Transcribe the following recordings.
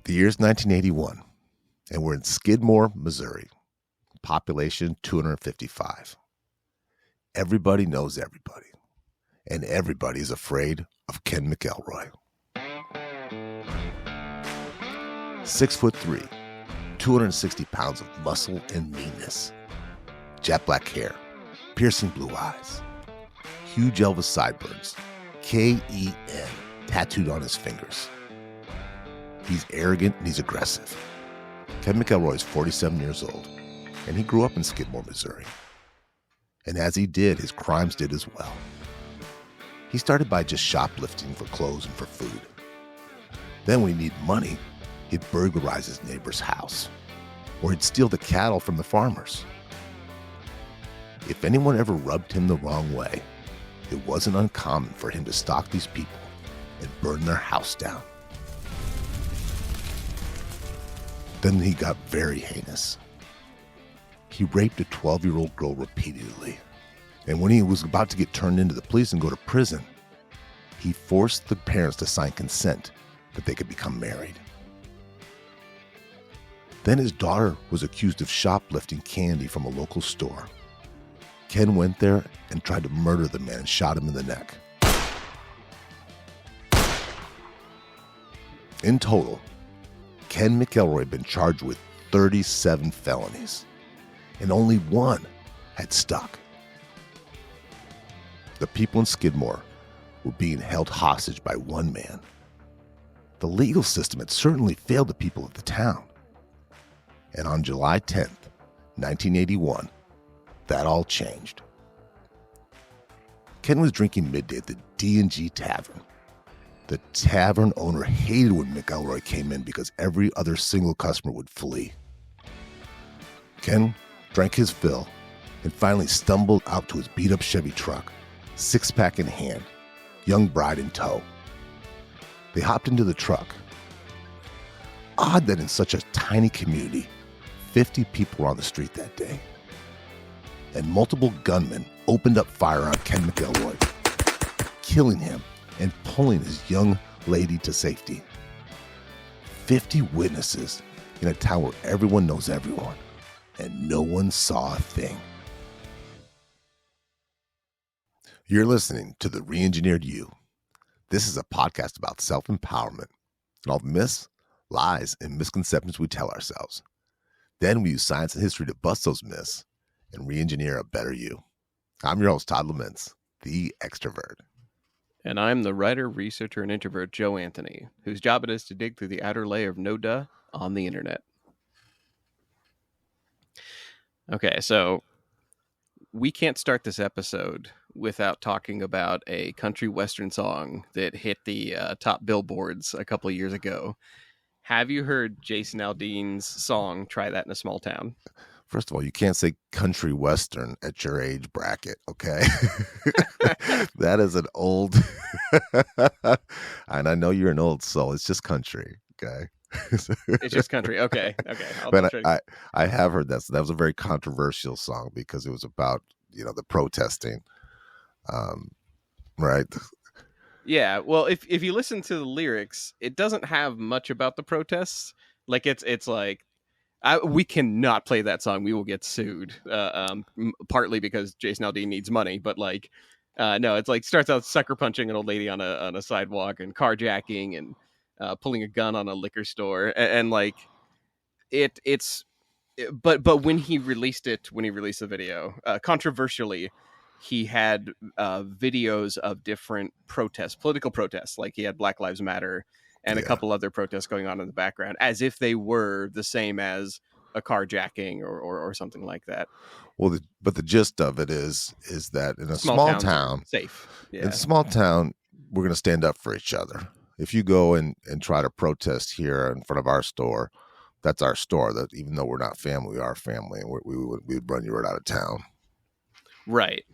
The year's 1981, and we're in Skidmore, Missouri. Population 255. Everybody knows everybody, and everybody is afraid of Ken McElroy. 6'3", 260 pounds of muscle and meanness. Jet black hair, piercing blue eyes, huge Elvis sideburns, K-E-N tattooed on his fingers. He's arrogant and he's aggressive. Ken McElroy is 47 years old, and he grew up in Skidmore, Missouri. And as he did, his crimes did as well. He started by just shoplifting for clothes and for food. Then when he needed money, he'd burglarize his neighbor's house, or he'd steal the cattle from the farmers. If anyone ever rubbed him the wrong way, it wasn't uncommon for him to stalk these people and burn their house down. Then he got very heinous. He raped a 12-year-old girl repeatedly. And when he was about to get turned into the police and go to prison, he forced the parents to sign consent that they could become married. Then his daughter was accused of shoplifting candy from a local store. Ken went there and tried to murder the man and shot him in the neck. In total, Ken McElroy had been charged with 37 felonies, and only one had stuck. The people in Skidmore were being held hostage by one man. The legal system had certainly failed the people of the town. And on July 10th, 1981, that all changed. Ken was drinking midday at the D&G Tavern. The tavern owner hated when McElroy came in because every other single customer would flee. Ken drank his fill and finally stumbled out to his beat-up Chevy truck, six-pack in hand, young bride in tow. They hopped into the truck. Odd that in such a tiny community, 50 people were on the street that day. And multiple gunmen opened up fire on Ken McElroy, killing him and pulling his young lady to safety. 50 witnesses in a town where everyone knows everyone, and no one saw a thing. You're listening to The Re-Engineered You. This is a podcast about self-empowerment and all the myths, lies, and misconceptions we tell ourselves. Then we use science and history to bust those myths and re-engineer a better you. I'm your host, Todd Laments, the extrovert. And I'm the writer, researcher, and introvert, Joe Anthony, whose job it is to dig through the outer layer of no-duh on the internet. Okay, so we can't start this episode without talking about a country western song that hit the top billboards a couple of years ago. Have you heard Jason Aldeen's song, Try That in a Small Town? First of all, you can't say country western at your age bracket, okay? That is an old, and I know you're an old soul. It's just country, okay? It's just country. Okay. But I have heard that. So that was a very controversial song because it was about, the protesting, right? Yeah. Well, if you listen to the lyrics, it doesn't have much about the protests. Like it's like, we cannot play that song. We will get sued. Partly because Jason Aldeen needs money, but no, it's like starts out sucker punching an old lady on a sidewalk and carjacking and pulling a gun on a liquor store, and like it's. But when he released the video, controversially, he had videos of different protests, political protests, like he had Black Lives Matter and a couple other protests going on in the background, as if they were the same as a carjacking or something like that. Well, but the gist of it is that in a small town, safe. Yeah. In a small town, we're going to stand up for each other. If you go and try to protest here in front of our store, that's our store. That even though we're not family, we are family, and we would run you right out of town. Right.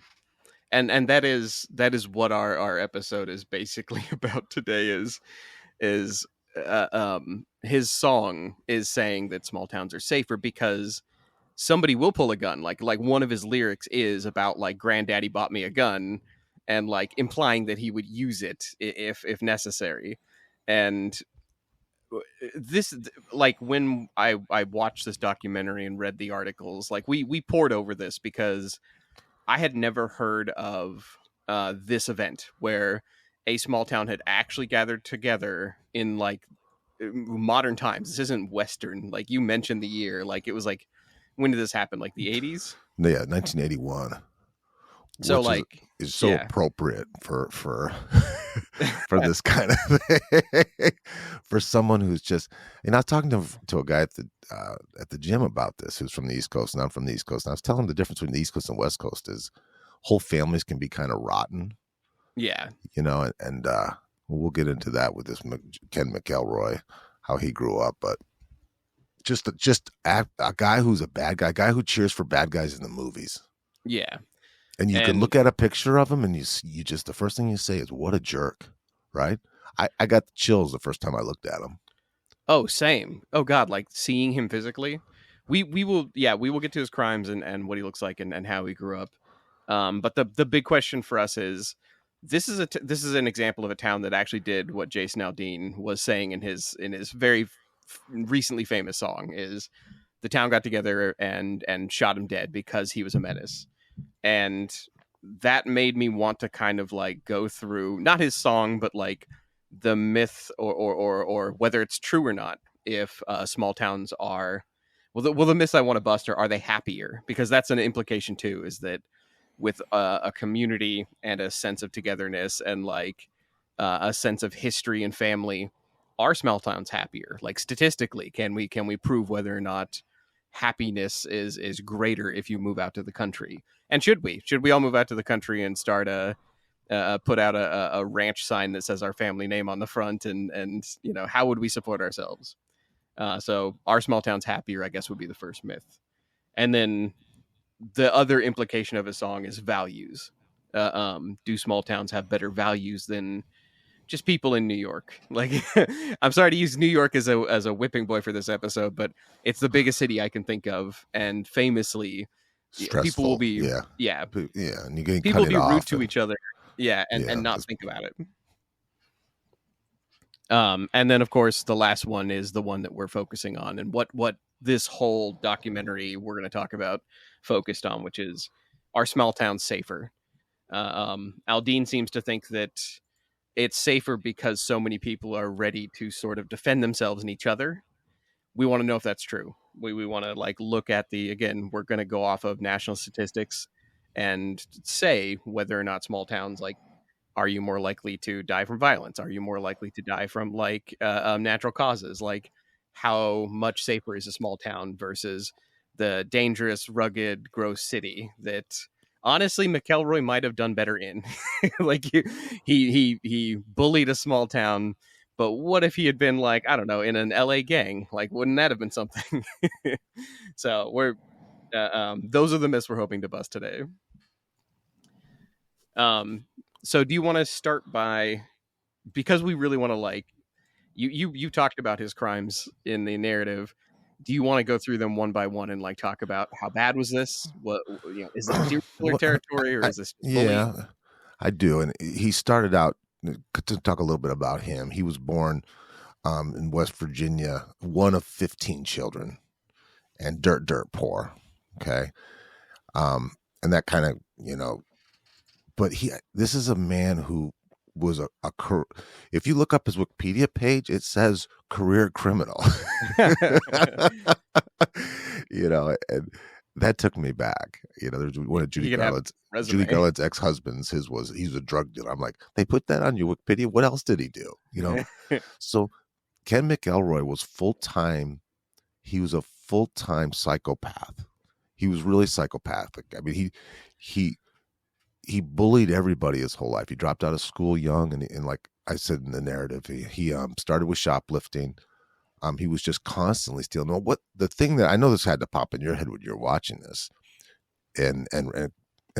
And that is what our episode is basically about today. Is his song is saying that small towns are safer because somebody will pull a gun. Like one of his lyrics is about like granddaddy bought me a gun, and like implying that he would use it if necessary. And this, like, when I watched this documentary and read the articles, like we poured over this because I had never heard of this event where a small town had actually gathered together in like modern times. This isn't Western. Like you mentioned the year, like it was like, when did this happen? Like the 80s? Yeah, 1981, So which like, is so yeah. appropriate for for this kind of thing. For someone who's just, and I was talking to a guy at the gym about this, who's from the East Coast, and I'm from the East Coast, and I was telling him the difference between the East Coast and West Coast is whole families can be kind of rotten, Yeah. and we'll get into that with this Ken McElroy, how he grew up, but just a guy who's a bad guy, a guy who cheers for bad guys in the movies. Yeah. And you can look at a picture of him and you just, the first thing you say is, what a jerk, right? I got the chills the first time I looked at him. Oh, same. Oh God, like seeing him physically. We will get to his crimes and what he looks like and how he grew up. But the big question for us is, this is an example of a town that actually did what Jason Aldeen was saying in his very recently famous song, is the town got together and shot him dead because he was a menace. And that made me want to kind of like go through not his song, but like the myth or whether it's true or not, if small towns are, the myths I want to bust are they happier? Because that's an implication too, is that with a community and a sense of togetherness and like a sense of history and family, are small towns happier? Like statistically, can we prove whether or not happiness is greater if you move out to the country? And should we all move out to the country and start put out a ranch sign that says our family name on the front, and how would we support ourselves? So are small towns happier, I guess, would be the first myth. And then the other implication of a song is values. Do small towns have better values than just people in New York? Like, I'm sorry to use New York as a whipping boy for this episode, but it's the biggest city I can think of, and famously, Stressful. people will be yeah, and you're getting people will be rude to and, each other, and not think about it. And then of course the last one is the one that we're focusing on, and what this whole documentary we're going to talk about focused on, which is, are small towns safer? Aldean seems to think that it's safer because so many people are ready to sort of defend themselves and each other. We want to know if that's true. We want to like look at again, we're going to go off of national statistics and say whether or not small towns, like, are you more likely to die from violence? Are you more likely to die from like natural causes? Like, how much safer is a small town versus the dangerous, rugged, gross city that honestly McElroy might have done better in? Like he bullied a small town, but what if he had been like, I don't know, in an LA gang? Like, wouldn't that have been something? So we're those are the myths we're hoping to bust today. So do you want to start by, because we really want to, like, you talked about his crimes in the narrative. Do you want to go through them one by one and like talk about how bad was this? What, is this serial killer territory, or is this bullying? Yeah, I do. And he started out, to talk a little bit about him. He was born in West Virginia, one of 15 children, and dirt poor. Okay. And that kind of, but this is a man who was if you look up his Wikipedia page, it says career criminal. And that took me back. There's one of Judy Garland's ex-husbands. He's a drug dealer. I'm like, they put that on your Wikipedia? What else did he do? So Ken McElroy was full-time. He was a full-time psychopath. He was really psychopathic. I mean, he bullied everybody his whole life. He dropped out of school young, and like I said in the narrative, he started with shoplifting. He was just constantly stealing. Well, what the thing that I know, this had to pop in your head when you're watching this and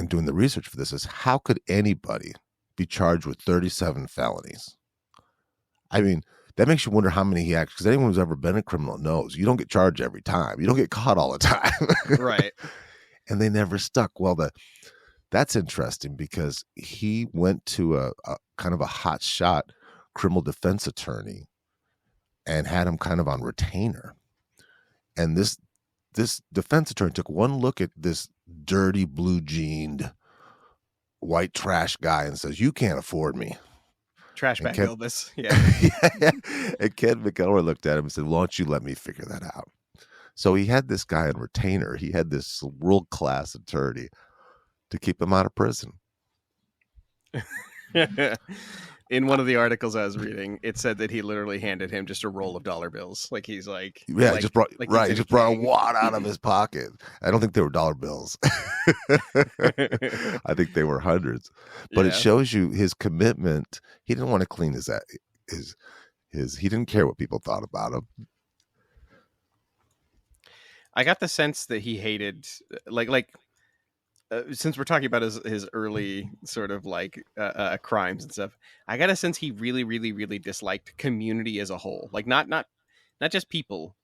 doing the research for this, is how could anybody be charged with 37 felonies? I mean, that makes you wonder how many he actually, because anyone who's ever been a criminal knows you don't get charged every time. You don't get caught all the time. Right. And they never stuck. Well, that's interesting, because he went to a kind of a hot shot criminal defense attorney and had him kind of on retainer. And this defense attorney took one look at this dirty, blue jeaned, white trash guy and says, "You can't afford me." Trash And bag Ken, Elvis. Yeah. and Ken McElroy looked at him and said, "Why don't you let me figure that out?" So he had this guy on retainer. He had this world-class attorney to keep him out of prison. In one of the articles I was reading, it said that he literally handed him just a roll of dollar bills. Like he's like, Yeah, like, he just brought like right. He he's just a brought a king. wad out of his pocket. I don't think they were dollar bills. I think they were hundreds. But it Yeah. shows you his commitment. He didn't want to clean his. He didn't care what people thought about him. I got the sense that he hated, since we're talking about his early sort of like crimes and stuff, I got a sense he really, really, really disliked community as a whole. Like not just people,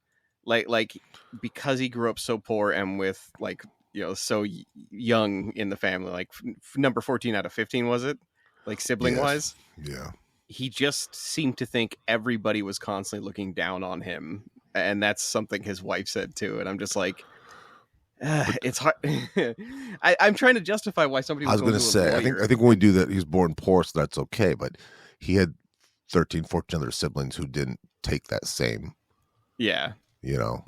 like because he grew up so poor and with like, you know, so young in the family, like number 14 out of 15, was it? Like sibling wise? Yeah. He just seemed to think everybody was constantly looking down on him. And that's something his wife said too. And I'm just like, it's hard. I'm trying to justify why somebody I was was going going to to a say, lawyer. I think when we do that, he was born poor, so that's okay. But he had 13, 14 other siblings who didn't take that same, Yeah. you know.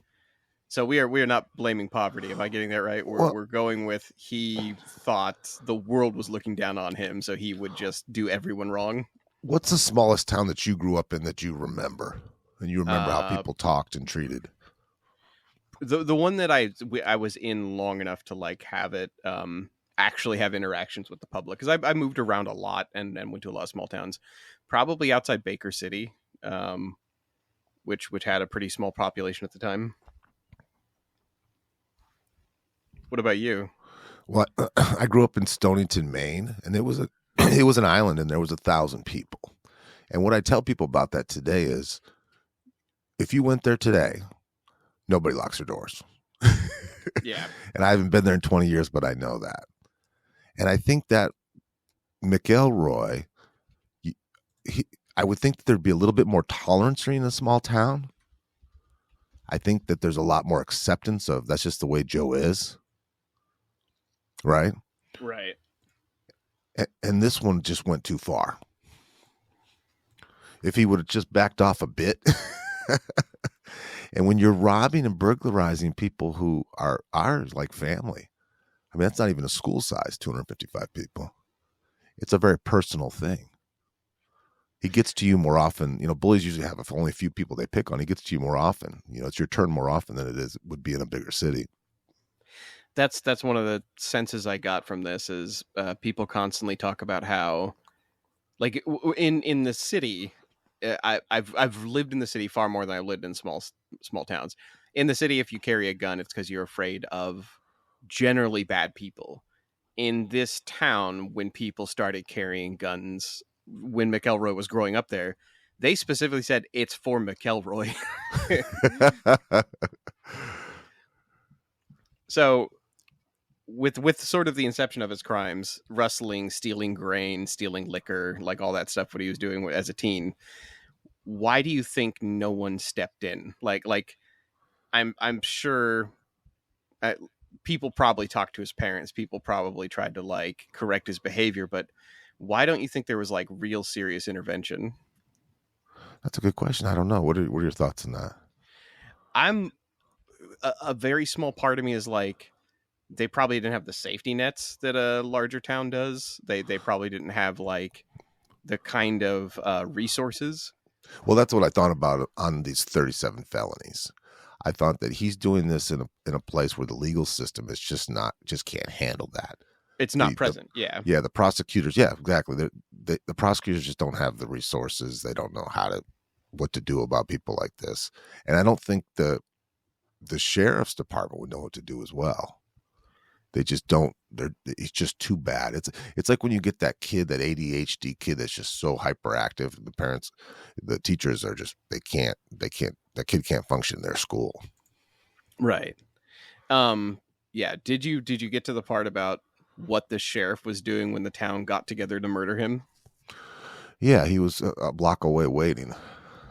So we are not blaming poverty. Am I getting that right? We're going with he thought the world was looking down on him, so he would just do everyone wrong. What's the smallest town that you grew up in that you remember? And you remember how people talked and treated? The one that I was in long enough to like have it actually have interactions with the public, because I moved around a lot and went to a lot of small towns, probably outside Baker City, which had a pretty small population at the time. What about you? Well, I grew up in Stonington, Maine, and it was an island, and there was 1,000 people. And what I tell people about that today is, if you went there today, nobody locks their doors. Yeah. And I haven't been there in 20 years, but I know that. And I think that McElroy, I would think that there'd be a little bit more tolerance in a small town. I think that there's a lot more acceptance of that's just the way Joe is. Right? Right. And this one just went too far. If he would have just backed off a bit. And when you're robbing and burglarizing people who are like family, I mean, that's not even a school size, 255 people. It's a very personal thing. He gets to you more often. You know, bullies usually have only a few people they pick on. He gets to you more often. You know, it's your turn more often than it would be in a bigger city. That's one of the senses I got from this is people constantly talk about how, like in the city, I've lived in the city far more than I've lived in small towns. In the city, if you carry a gun, it's because you're afraid of generally bad people. In this town, when people started carrying guns, when McElroy was growing up there, they specifically said it's for McElroy. So with sort of the inception of his crimes, rustling, stealing grain, stealing liquor, like all that stuff, what he was doing as a teen, why do you think no one stepped in? Like I'm sure people probably talked to his parents. People probably tried to like correct his behavior, but why don't you think there was like real serious intervention? That's a good question. I don't know. What are your thoughts on that? I'm a very small part of me is like, they probably didn't have the safety nets that a larger town does. They probably didn't have like the kind of resources. Well, that's what I thought about on these 37 felonies. I thought that he's doing this in a place where the legal system is just can't handle that. It's not present. Yeah. Yeah. The prosecutors. Yeah, exactly. The prosecutors just don't have the resources. They don't know what to do about people like this. And I don't think the sheriff's department would know what to do as well. They just don't. It's just too bad. It's like when you get that kid, that ADHD kid that's just so hyperactive. The teachers are just they can't. That kid can't function in their school. Right. Yeah. Did you get to the part about what the sheriff was doing when the town got together to murder him? Yeah, he was a block away waiting.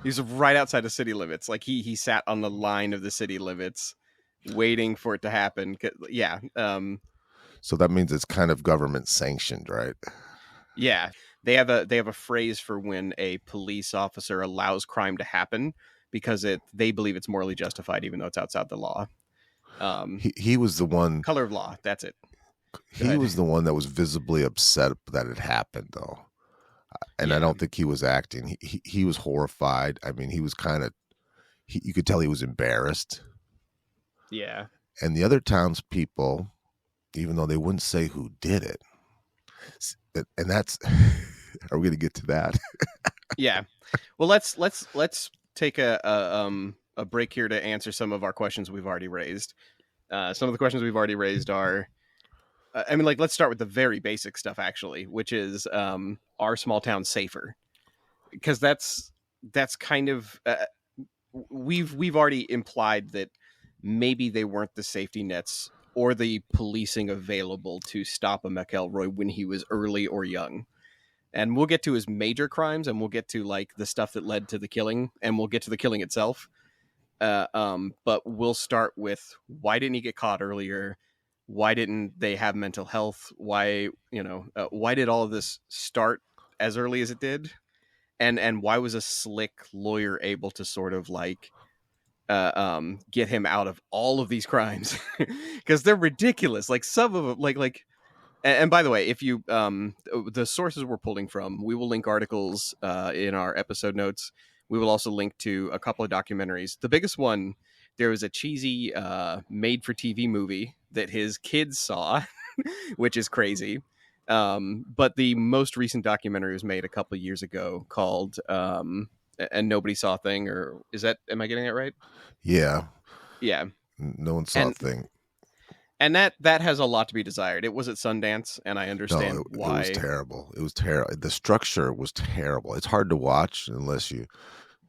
He was right outside the city limits. Like he sat on the line of the city limits, waiting for it to happen. Yeah, So that means it's kind of government sanctioned, right? yeah. They have a phrase for when a police officer allows crime to happen because they believe it's morally justified, even though it's outside the law. He was the one. Color of law. That's it. Go He ahead. was the one that was visibly upset that it happened, though. And I Yeah, don't think he was acting. He was horrified. I mean, he was kind of. You could tell he was embarrassed. yeah. And the other townspeople, even though they wouldn't say who did it, and that's. Are we going to get to that? Yeah. Well, let's take a break here to answer some of our questions we've already raised. Some of the questions we've already raised are, I mean, like let's start with the very basic stuff actually, which is, are small towns safer? Because that's kind of we've already implied that maybe they weren't the safety nets or the policing available to stop a McElroy when he was early or young. And we'll get to his major crimes, and we'll get to like the stuff that led to the killing, and we'll get to the killing itself. But we'll start with why didn't he get caught earlier? Why didn't they have mental health? Why why did all of this start as early as it did? And why was a slick lawyer able to sort of like get him out of all of these crimes? Because they're ridiculous. Like some of them, like and by the way, if you the sources we're pulling from, we will link articles in our episode notes. We will also link to a couple of documentaries. The biggest one, there was a cheesy made for TV movie that his kids saw, which is crazy. But the most recent documentary was made a couple of years ago called And Nobody Saw a Thing, or am I getting it right? Yeah. Yeah. No one saw a thing. And that has a lot to be desired. It was at Sundance, and I understand why. It was terrible. It was terrible. The structure was terrible. It's hard to watch unless you,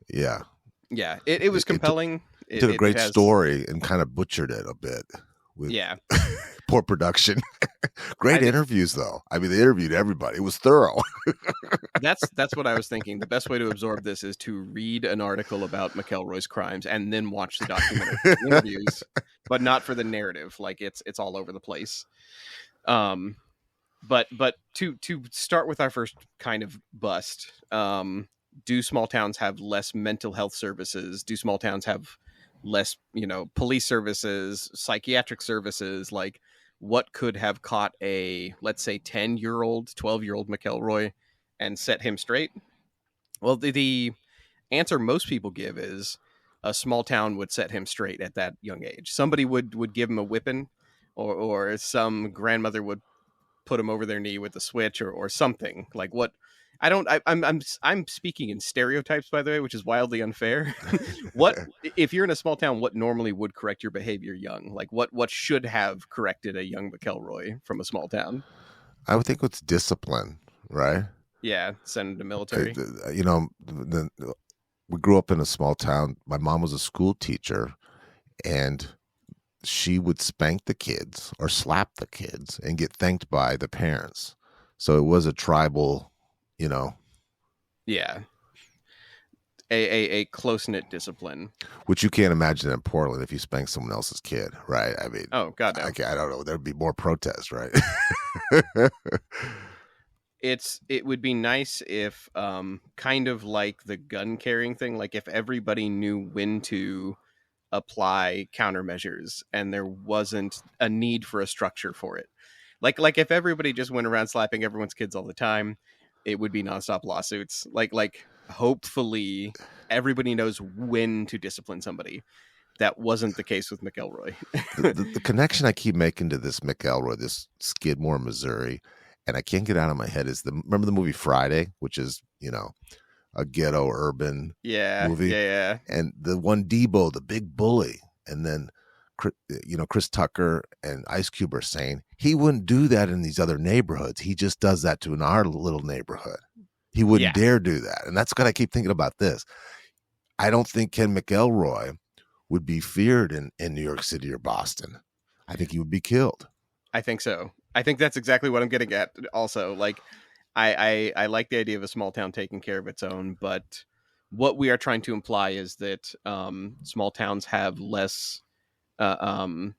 yeah. Yeah, it was compelling. It did a great story and kind of butchered it a bit with poor production. Great interviews, though. I mean, they interviewed everybody. It was thorough. That's what I was thinking. The best way to absorb this is to read an article about McElroy's crimes and then watch the documentary interviews, but not for the narrative. Like it's all over the place. But to start with our first kind of bust, do small towns have less mental health services? Do small towns have less, police services, psychiatric services? Like, what could have caught a, let's say, 10-year-old, 12-year-old McElroy and set him straight? Well, the answer most people give is a small town would set him straight at that young age. Somebody would give him a whipping, or some grandmother would put him over their knee with a switch or something. Like what? I'm speaking in stereotypes, by the way, which is wildly unfair. What if you're in a small town? What normally would correct your behavior young? Like what should have corrected a young McElroy from a small town? I would think it's discipline, right? Yeah, send him to military. We grew up in a small town. My mom was a school teacher, and she would spank the kids or slap the kids and get thanked by the parents. So it was a tribal, Yeah. A close-knit discipline. Which you can't imagine in Portland if you spank someone else's kid, right? I mean, oh God, no. I don't know. There'd be more protests, right? It would be nice if kind of like the gun carrying thing, like if everybody knew when to apply countermeasures and there wasn't a need for a structure for it. Like if everybody just went around slapping everyone's kids all the time, it would be nonstop lawsuits. Like hopefully everybody knows when to discipline somebody. That wasn't the case with McElroy. the connection I keep making to this McElroy, this Skidmore, Missouri, and I can't get out of my head is remember the movie Friday, which is, a ghetto urban movie. Yeah. And the one Debo, the big bully, and then Chris Tucker and Ice Cube are saying he wouldn't do that in these other neighborhoods. He just does that to in our little neighborhood. He wouldn't dare do that. And that's what I keep thinking about this. I don't think Ken McElroy would be feared in New York City or Boston. I think he would be killed. I think so. I think that's exactly what I'm getting at. Also, like, I like the idea of a small town taking care of its own, but what we are trying to imply is that small towns have less. Uh, um,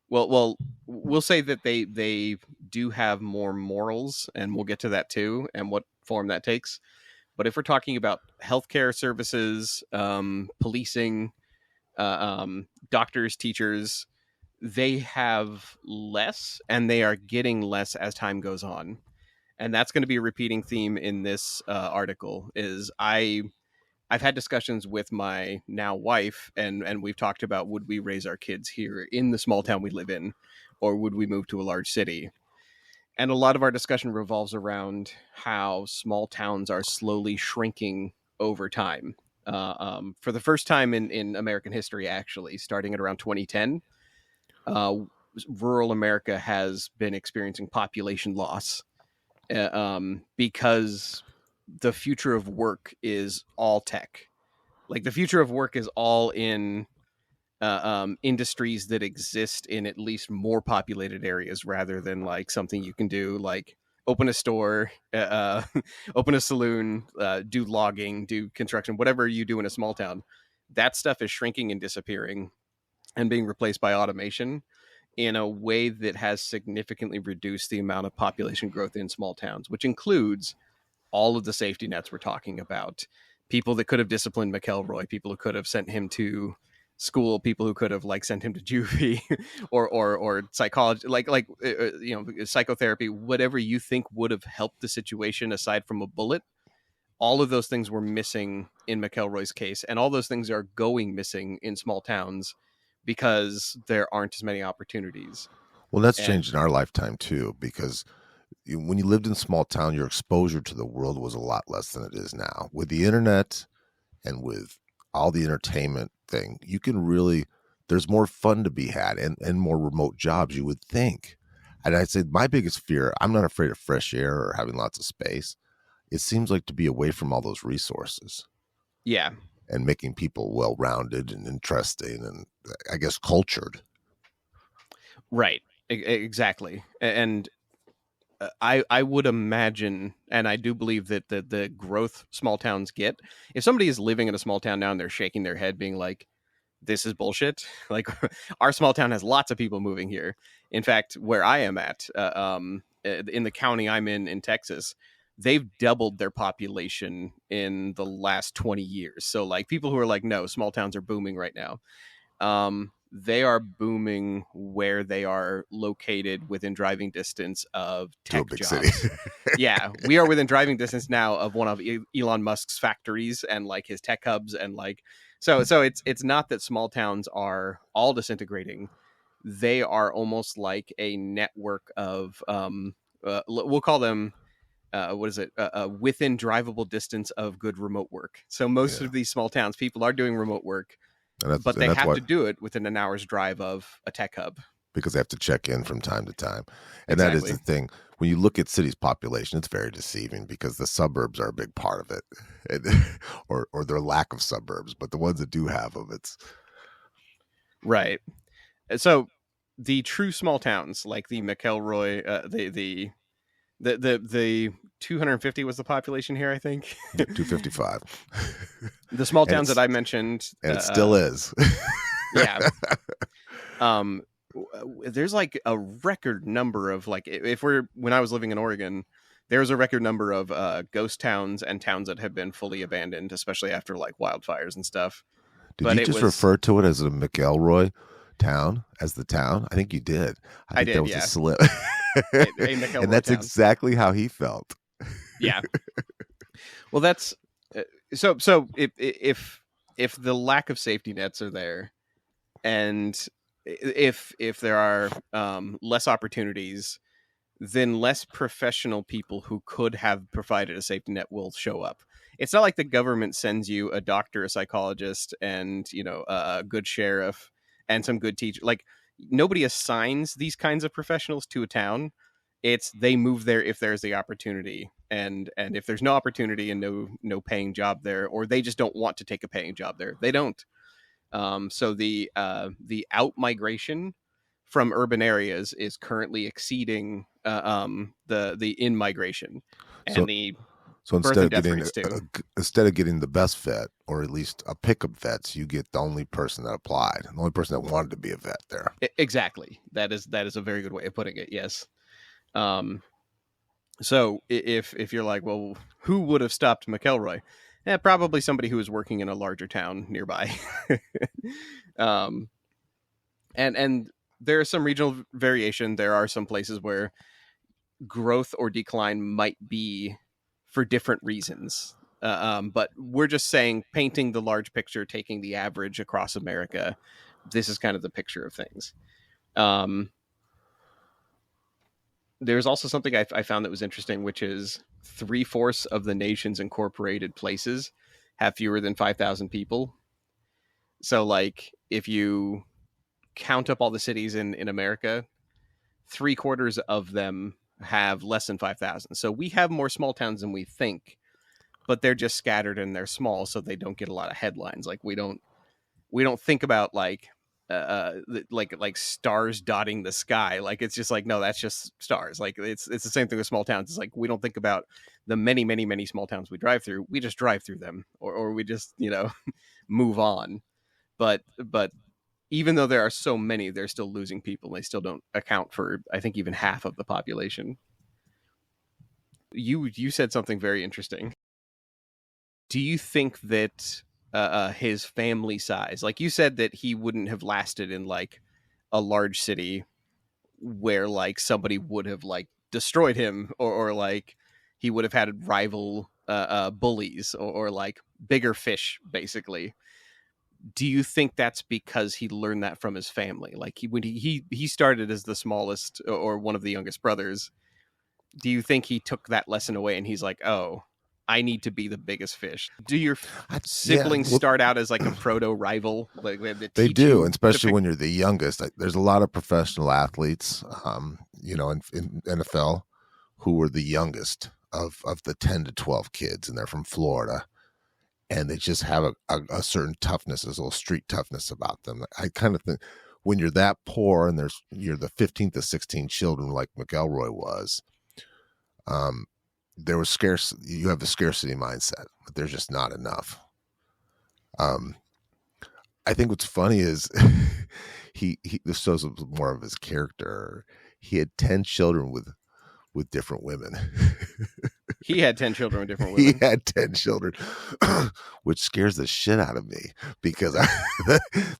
we'll say that they do have more morals, and we'll get to that too, and what form that takes. But if we're talking about healthcare services, policing, doctors, teachers, they have less, and they are getting less as time goes on. And that's going to be a repeating theme in this article. I've had discussions with my now wife, and we've talked about, would we raise our kids here in the small town we live in, or would we move to a large city? And a lot of our discussion revolves around how small towns are slowly shrinking over time. For the first time in American history, actually, starting at around 2010, uh, rural America has been experiencing population loss because the future of work is all tech. Like, the future of work is all in industries that exist in at least more populated areas, rather than like something you can do like open a store, open a saloon, do logging, do construction, whatever you do in a small town. That stuff is shrinking and disappearing and being replaced by automation in a way that has significantly reduced the amount of population growth in small towns, which includes all of the safety nets we're talking about. People that could have disciplined McElroy, people who could have sent him to school, people who could have like sent him to juvie or psychology, psychotherapy, whatever you think would have helped the situation aside from a bullet. All of those things were missing in McElroy's case, and all those things are going missing in small towns because there aren't as many opportunities. Well, that's And changed in our lifetime too, because when you lived in a small town, your exposure to the world was a lot less than it is now. With the internet and with all the entertainment thing, you can really, there's more fun to be had, and more remote jobs, you would think. And I'd say my biggest fear, I'm not afraid of fresh air or having lots of space. It seems like to be away from all those resources yeah, and making people well-rounded and interesting and, I guess, cultured. right. Exactly. And I would imagine, and I do believe that the growth small towns get, if somebody is living in a small town now and they're shaking their head being like, this is bullshit. Like, our small town has lots of people moving here. In fact, where I am at, in the county I'm in Texas, they've doubled their population in the last 20 years. So like, people who are like, no, small towns are booming right now. They are booming where they are located within driving distance of To a tech big jobs. city. Yeah, we are within driving distance now of one of Elon Musk's factories and like his tech hubs, and like, so it's not that small towns are all disintegrating. They are almost like a network of we'll call them what is it, within drivable distance of good remote work. So most Yeah. of these small towns, people are doing remote work, but And they that's have why, to do it within an hour's drive of a tech hub. because they have to check in from time to time. And that is Exactly. the thing. When you look at cities' population, it's very deceiving because the suburbs are a big part of it, or their lack of suburbs. But the ones that do have them, it's Right. So the true small towns, like the McElroy, the 250 was the population here, I think. 255. The small And towns that I mentioned, and it still is. yeah. There's like a record number of, like, if we're, when I was living in Oregon, there's a record number of ghost towns and towns that have been fully abandoned, especially after like wildfires and stuff. Did But you it just was, refer to it as a McElroy town, as the town? I think you did. I think did, that was yeah. a slip. a McElroy And that's town. exactly how he felt. Yeah. Well, that's so if the lack of safety nets are there, and if there are less opportunities, then less professional people who could have provided a safety net will show up. It's not like the government sends you a doctor, a psychologist, and a good sheriff and some good teacher. Like, nobody assigns these kinds of professionals to a town. It's, they move there if there's the opportunity, and if there's no opportunity and no paying job there, or they just don't want to take a paying job there, they don't. So the out migration from urban areas is currently exceeding the in migration, and So the So Birth and death rates too. instead of getting the best vet, or at least a pick of vets, you get the only person that applied, the only person that wanted to be a vet there. Exactly. That is a very good way of putting it. Yes. So if you're like, well, who would have stopped McElroy? Probably somebody who was working in a larger town nearby. And there is some regional variation. There are some places where growth or decline might be for different reasons. But we're just saying, painting the large picture, taking the average across America, this is kind of the picture of things. There's also something I found that was interesting, which is 3/4 of the nation's incorporated places have fewer than 5,000 people. So, like, if you count up all the cities in America, 3/4 of them have less than 5,000. So we have more small towns than we think, but they're just scattered and they're small, so they don't get a lot of headlines. Like, we don't think about like stars dotting the sky. Like, it's just like, no, that's just stars. Like, it's the same thing with small towns. It's like, we don't think about the many, many, many small towns we drive through. We just drive through them, or we just, move on. But even though there are so many, they're still losing people. They still don't account for, I think, even half of the population. You said something very interesting. Do you think that his family size, like you said, that he wouldn't have lasted in like a large city where like somebody would have like destroyed him, or like he would have had rival bullies, or like bigger fish, basically? Do you think that's because he learned that from his family? Like, when he started as the smallest or one of the youngest brothers, do you think he took that lesson away and he's like, oh, I need to be the biggest fish? Do your siblings start out as like a proto rival? Like, they do, especially when you're the youngest. There's a lot of professional athletes, in NFL, who were the youngest of the 10 to 12 kids, and they're from Florida. And they just have a certain toughness, a little street toughness about them. I kind of think when you're that poor and you're the 15th to 16 children like McElroy was, there was you have the scarcity mindset, but there's just not enough. I think what's funny is this shows more of his character. He had 10 children with different women. He had 10 children with different women. He had 10 children, which scares the shit out of me, because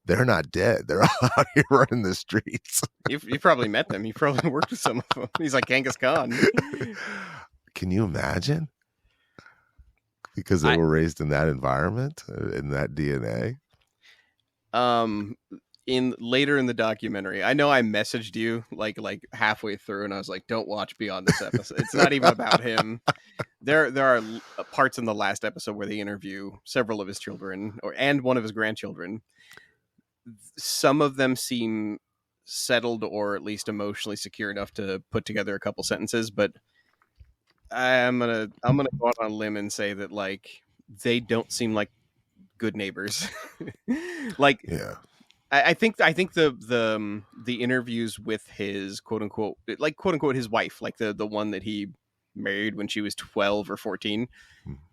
they're not dead. They're out here running the streets. You probably met them. You probably worked with some of them. He's like Genghis Khan. Can you imagine? Because they were raised in that environment, in that DNA. Later in the documentary, I know I messaged you like halfway through, and I was like, don't watch beyond this episode. It's not even about him. There are parts in the last episode where they interview several of his children and one of his grandchildren. Some of them seem settled, or at least emotionally secure enough to put together a couple sentences, but I'm gonna go out on a limb and say that like they don't seem like good neighbors. Like, yeah. I think the interviews with his quote unquote his wife, like the one that he married when she was 12 or 14,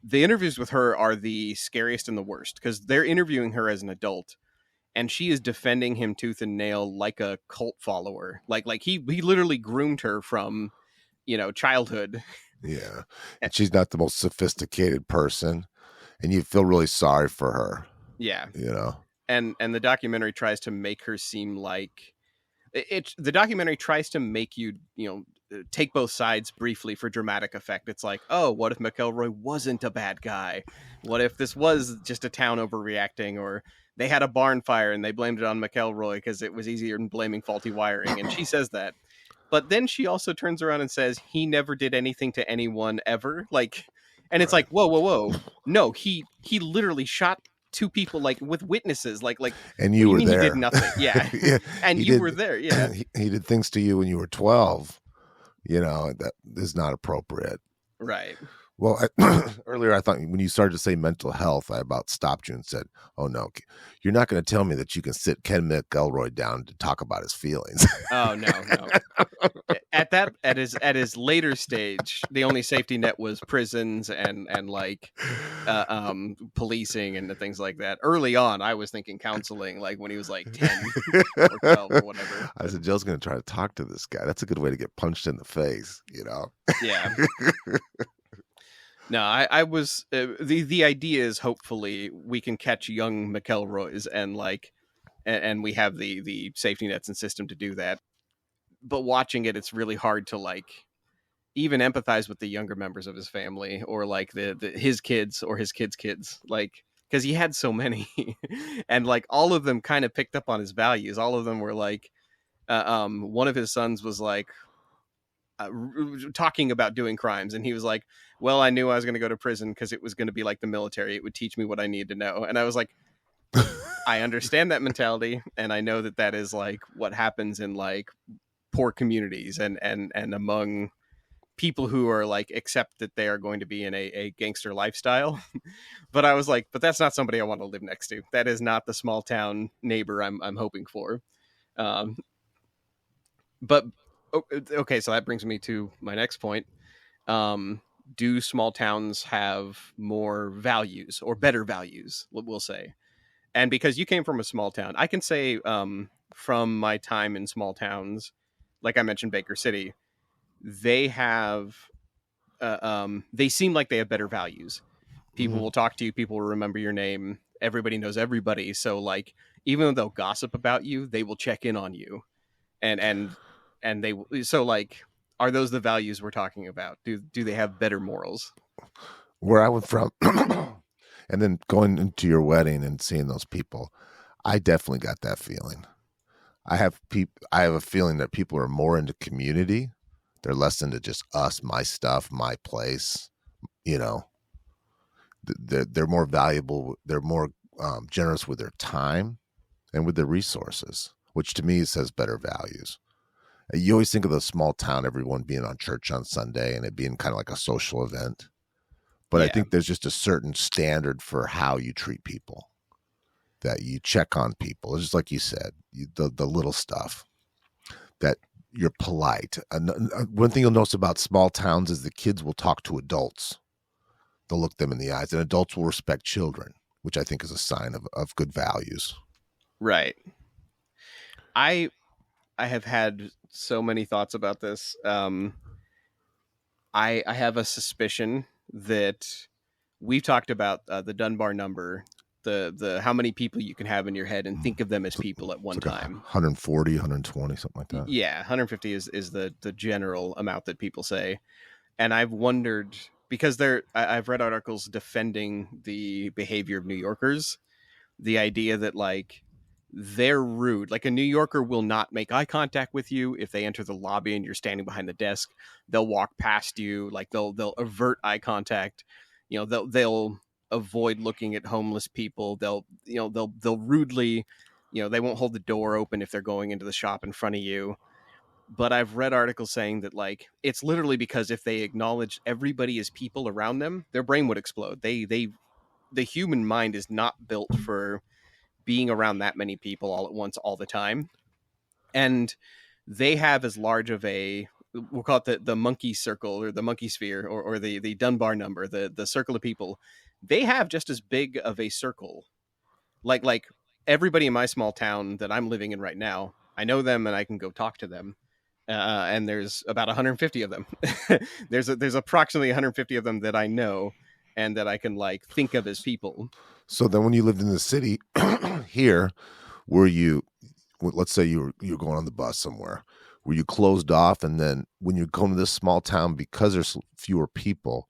the interviews with her are the scariest and the worst, because they're interviewing her as an adult, and she is defending him tooth and nail like a cult follower. Like he literally groomed her from, childhood. Yeah, and she's not the most sophisticated person, and you feel really sorry for her. Yeah, And the documentary tries to make her seem like the documentary tries to make you, take both sides briefly for dramatic effect. It's like, oh, what if McElroy wasn't a bad guy? What if this was just a town overreacting, or they had a barn fire and they blamed it on McElroy because it was easier than blaming faulty wiring? And she says that. But then she also turns around and says he never did anything to anyone ever. Like, and it's like, whoa. No, he literally shot 2 people, like, with witnesses, like, and you were there. He did nothing. Yeah. Yeah. And you were there. Yeah. He did things to you when you were 12, that is not appropriate. Right. Well, earlier I thought when you started to say mental health, I about stopped you and said, oh no, you're not going to tell me that you can sit Ken McElroy down to talk about his feelings. Oh, no. at his later stage, the only safety net was prisons and like policing and things like that. Early on, I was thinking counseling, like when he was like 10 or 12 or whatever. I said, Joe's going to try to talk to this guy. That's a good way to get punched in the face, Yeah. No, I was the idea is hopefully we can catch young McElroys and we have the safety nets and system to do that. But watching it, it's really hard to like even empathize with the younger members of his family or like his kids or his kids, like because he had so many, and like all of them kind of picked up on his values. All of them were like, one of his sons was like talking about doing crimes, and he was like, "Well, I knew I was going to go to prison because it was going to be like the military. It would teach me what I need to know." And I was like, I understand that mentality, and I know that is like what happens in like poor communities and among people who are like accept that they are going to be in a gangster lifestyle. But I was like, but that's not somebody I want to live next to. That is not the small town neighbor I'm hoping for. But okay, so that brings me to my next point. Do small towns have more values or better values, we'll say? And because you came from a small town, I can say from my time in small towns, like I mentioned, Baker City, they have, they seem like they have better values. People will talk to you. People will remember your name. Everybody knows everybody. So like, even though they'll gossip about you, they will check in on you. And so like, are those the values we're talking about? Do they have better morals? Where I went from, and then going into your wedding and seeing those people, I definitely got that feeling. I have a feeling that people are more into community. They're less into just us, my stuff, my place. They're more valuable. They're more generous with their time and with their resources, which to me says better values. You always think of the small town, everyone being on church on Sunday and it being kind of like a social event. But I think there's just a certain standard for how you treat people, that you check on people. It's just like you said, the little stuff, that you're polite. And one thing you'll notice about small towns is the kids will talk to adults. They'll look them in the eyes, and adults will respect children, which I think is a sign of good values. Right. I have had so many thoughts about this. I have a suspicion that we've talked about the Dunbar number, the how many people you can have in your head and think of them as people at one time. 140, 120, something like that. Yeah, 150 is the general amount that people say. And I've wondered, because I've read articles defending the behavior of New Yorkers, the idea that like they're rude. Like a New Yorker will not make eye contact with you if they enter the lobby and you're standing behind the desk. They'll walk past you, like they'll avert eye contact. They'll avoid looking at homeless people. They'll rudely, they won't hold the door open if they're going into the shop in front of you. But I've read articles saying that like it's literally because if they acknowledge everybody as people around them, their brain would explode. The human mind is not built for being around that many people all at once all the time. And they have as large of we'll call it the monkey circle or the monkey sphere or the Dunbar number, the circle of people. They have just as big of a circle. Like everybody in my small town that I'm living in right now, I know them and I can go talk to them. And there's about 150 of them. There's approximately 150 of them that I know and that I can like think of as people. So then when you lived in the city here, were you, let's say you're going on the bus somewhere, were you closed off? And then when you're going to this small town, because there's fewer people,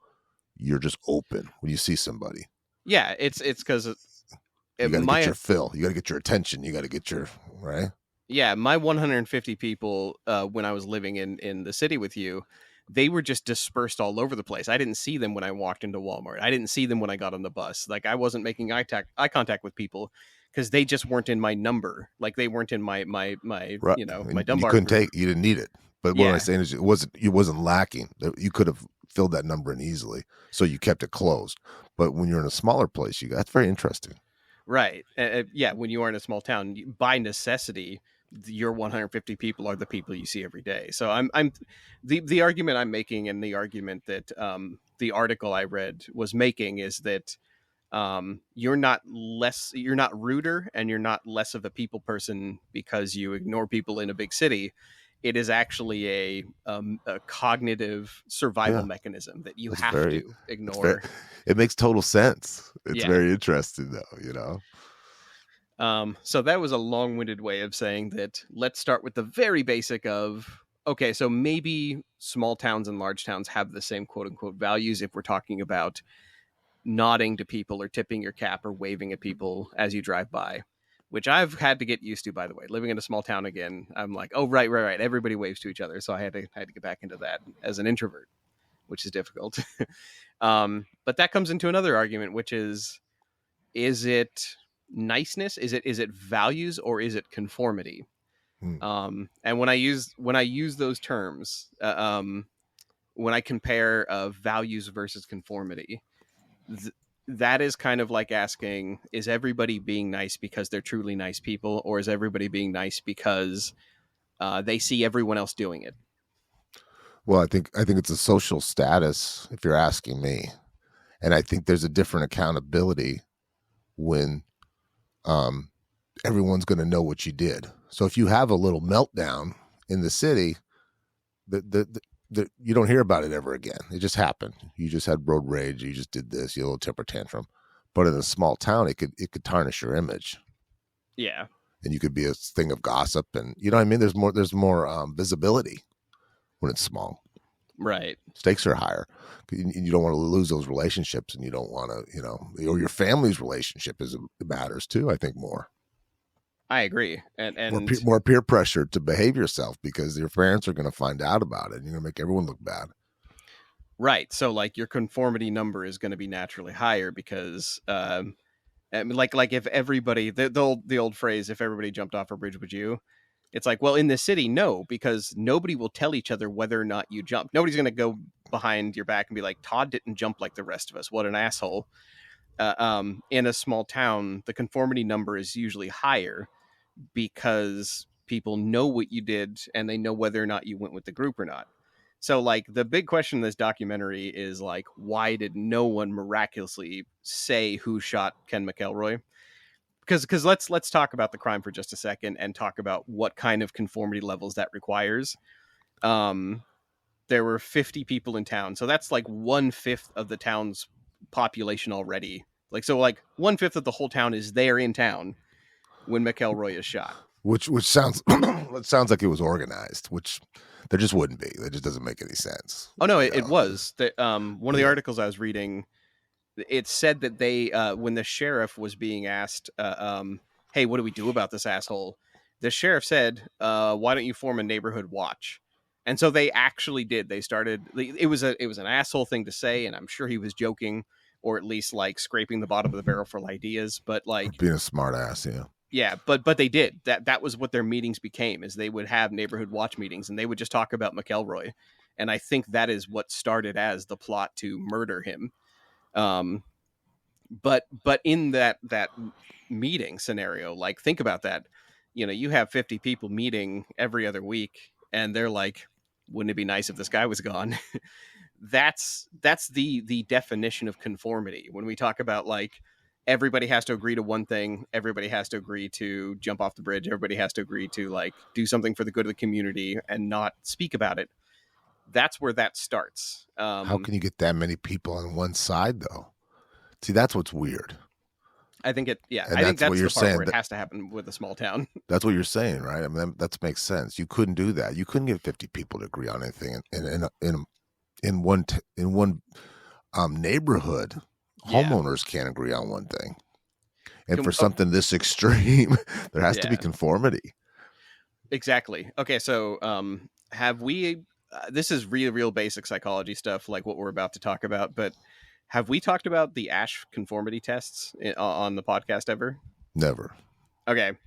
you're just open when you see somebody? Yeah, it's because you got to get your fill. You got to get your attention. You got to get your, right? Yeah, my 150 people, when I was living in the city with you, they were just dispersed all over the place. I didn't see them when I walked into Walmart. I didn't see them when I got on the bus. Like I wasn't making eye contact with people because they just weren't in my number. Like they weren't in my right. My Dunbar. You didn't need it. But what I'm saying is it wasn't lacking. You could have filled that number in easily. So you kept it closed. But when you're in a smaller place, that's very interesting. Right. Yeah. When you are in a small town, by necessity, your 150 people are the people you see every day. So I'm the argument I'm making, and the argument that the article I read was making, is that you're not ruder, and you're not less of a people person because you ignore people in a big city. It is actually a cognitive survival Yeah, mechanism that you it's have very, to it's very, ignore. it makes total sense. It's Yeah. very interesting, though. So that was a long-winded way of saying that. Let's start with the very basic of, okay, so maybe small towns and large towns have the same quote unquote values if we're talking about nodding to people or tipping your cap or waving at people as you drive by, which I've had to get used to, by the way. Living in a small town again, I'm like, oh, right. Everybody waves to each other. So I had to get back into that as an introvert, which is difficult. But that comes into another argument, which is it niceness? Is it values, or is it conformity? Hmm. And when I use those terms, when I compare values versus conformity, that is kind of like asking, is everybody being nice because they're truly nice people, or is everybody being nice because they see everyone else doing it? Well, I think it's a social status, if you're asking me, and I think there's a different accountability when um, everyone's going to know what you did. So if you have a little meltdown in the city, you don't hear about it ever again. It just happened. You just had road rage. You just did this. You had a little temper tantrum. But in a small town, it could tarnish your image. Yeah. And you could be a thing of gossip, and you know what I mean. There's more visibility when it's small. Right. Stakes are higher. You don't want to lose those relationships, and you don't want to, or your family's relationship matters too. I think more. I agree. And More peer pressure to behave yourself because your parents are going to find out about it, and you're going to make everyone look bad. right. So like your conformity number is going to be naturally higher because like if everybody, the old phrase, if everybody jumped off a bridge, would you? It's like, well, in the city, no, because nobody will tell each other whether or not you jumped. Nobody's going to go behind your back and be like, Todd didn't jump like the rest of us. What an asshole. In a small town, the conformity number is usually higher because people know what you did and they know whether or not you went with the group or not. So like the big question in this documentary is like, why did no one miraculously say who shot Ken McElroy? Because let's talk about the crime for just a second and talk about what kind of conformity levels that requires. There were 50 people in town, so that's like 1/5 of the town's population already. Like, so like 1/5 of the whole town is there in town when McElroy is shot. Which sounds it sounds like it was organized, which there just wouldn't be. That just doesn't make any sense. Oh no, it was that one of the articles I was reading. It said that they, when the sheriff was being asked, "Hey, what do we do about this asshole?" The sheriff said, "Why don't you form a neighborhood watch?" And so they actually did. They started. It was an asshole thing to say, and I'm sure he was joking, or at least like scraping the bottom of the barrel for ideas. But like being a smart ass, yeah. Yeah, but they did. That was what their meetings became, is they would have neighborhood watch meetings and they would just talk about McElroy. And I think that is what started as the plot to murder him. But in that meeting scenario, like, think about that. You have 50 people meeting every other week, and they're like, "Wouldn't it be nice if this guy was gone?" That's the definition of conformity. When we talk about like everybody has to agree to one thing, everybody has to agree to jump off the bridge, everybody has to agree to like do something for the good of the community and not speak about it. That's where that starts. How can you get that many people on one side though? See, that's what's weird. I think it. Yeah, And I think that's what that's you're the part saying, where it that- has to happen with a small town. That's what you're saying, right? I mean, that makes sense. You couldn't do that. You couldn't get 50 people to agree on anything in one neighborhood. Yeah. Homeowners can't agree on one thing. And Can- for something this extreme, there has to be Yeah. conformity. Exactly. Okay, so have we? This is real basic psychology stuff, like what we're about to talk about. But have we talked about the Ash conformity tests on the podcast ever? Never. Okay.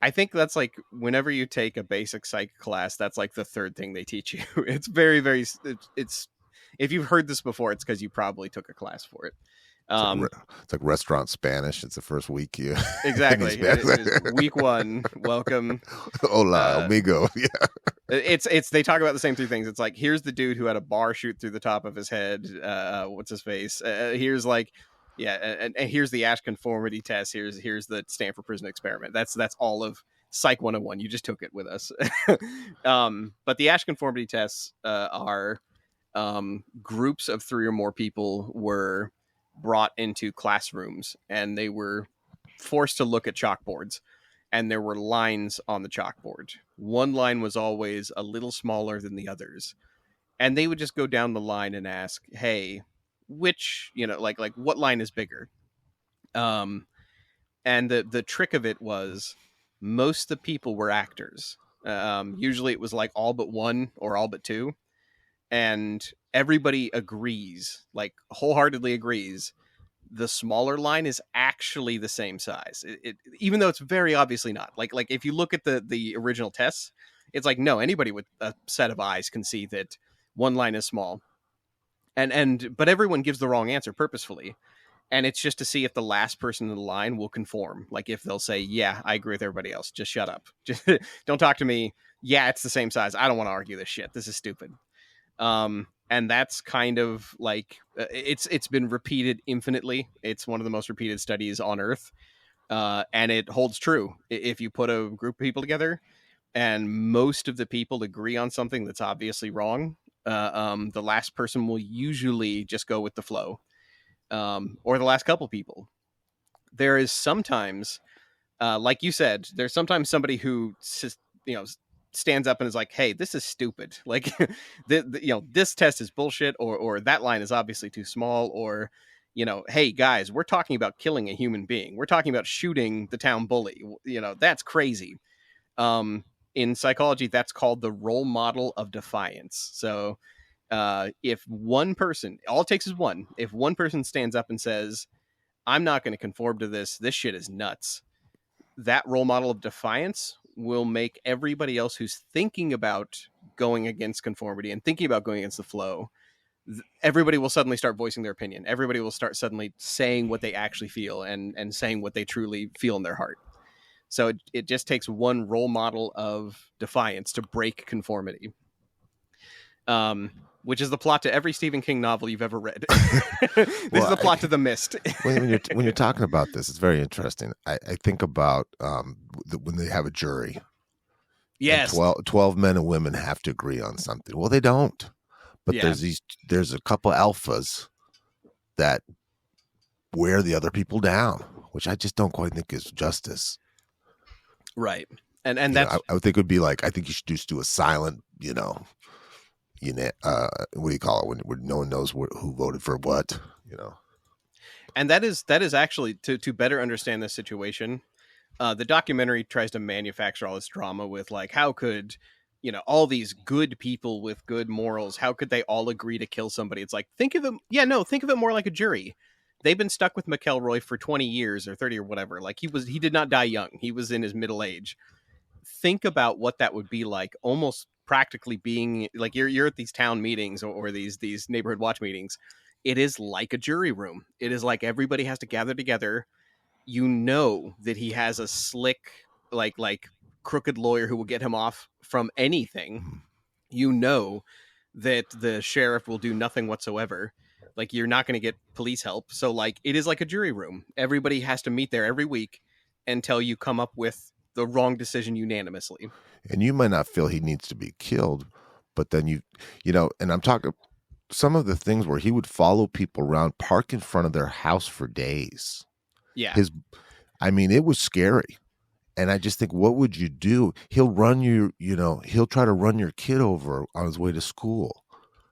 I think that's like whenever you take a basic psych class, that's like the third thing they teach you. It's very, very, it's if you've heard this before, it's because you probably took a class for it. Um, It's like restaurant Spanish. It's the first week you exactly. Week one, welcome. Hola, amigo. Yeah. It's they talk about the same two things. It's like, here's the dude who had a bar shoot through the top of his head. What's his face? Here's like, yeah, and here's the Ash conformity test. Here's the Stanford prison experiment. That's all of Psych 101. You just took it with us. But the Ash conformity tests are groups of 3 or more people were brought into classrooms, and they were forced to look at chalkboards, and there were lines on the chalkboard. One line was always a little smaller than the others, and they would just go down the line and ask, hey, which, like what line is bigger? And the trick of it was, most of the people were actors. Usually it was like all but one or all but two, and everybody agrees, like wholeheartedly agrees, the smaller line is actually the same size. Even though it's very obviously not. Like if you look at the original tests, it's like, no, anybody with a set of eyes can see that one line is small. But everyone gives the wrong answer purposefully. And it's just to see if the last person in the line will conform. Like if they'll say, yeah, I agree with everybody else. Just shut up. Just don't talk to me. Yeah, it's the same size. I don't want to argue this shit. This is stupid. And that's kind of like, it's been repeated infinitely. It's one of the most repeated studies on Earth. And it holds true. If you put a group of people together and most of the people agree on something that's obviously wrong, the last person will usually just go with the flow. Or the last couple people. There is sometimes, like you said, there's sometimes somebody who, stands up and is like, hey, this is stupid. Like, this test is bullshit, or that line is obviously too small, or, hey, guys, we're talking about killing a human being. We're talking about shooting the town bully. That's crazy. In psychology, that's called the role model of defiance. So if one person, all it takes is one, if one person stands up and says, I'm not going to conform to this shit is nuts, that role model of defiance will make everybody else who's thinking about going against conformity and thinking about going against the flow, everybody will suddenly start voicing their opinion. Everybody will start suddenly saying what they actually feel and saying what they truly feel in their heart. So it just takes one role model of defiance to break conformity. Which is the plot to every Stephen King novel you've ever read. This is the plot to The Mist. when you're talking about this, it's very interesting. I think about when they have a jury. Yes. 12 men and women have to agree on something. Well, they don't. But there's a couple alphas that wear the other people down, which I just don't quite think is justice. Right. And that's, I would think it would be like, I think you should just do a silent, what do you call it when no one knows who voted for what, And that is actually to better understand this situation. The documentary tries to manufacture all this drama with like, how could, all these good people with good morals, how could they all agree to kill somebody? It's like, think of it more like a jury. They've been stuck with McElroy for 20 years or 30 or whatever. Like he did not die young. He was in his middle age. Think about what that would be like, almost practically being like you're at these town meetings or these neighborhood watch meetings. It is like a jury room. It is like everybody has to gather together. That he has a slick, like crooked lawyer who will get him off from anything. That the sheriff will do nothing whatsoever. Like, you're not going to get police help. So like, it is like a jury room. Everybody has to meet there every week until you come up with the wrong decision unanimously. And you might not feel he needs to be killed, but then and I'm talking some of the things where he would follow people around, park in front of their house for days. Yeah. It was scary. And I just think, what would you do? He'll he'll try to run your kid over on his way to school.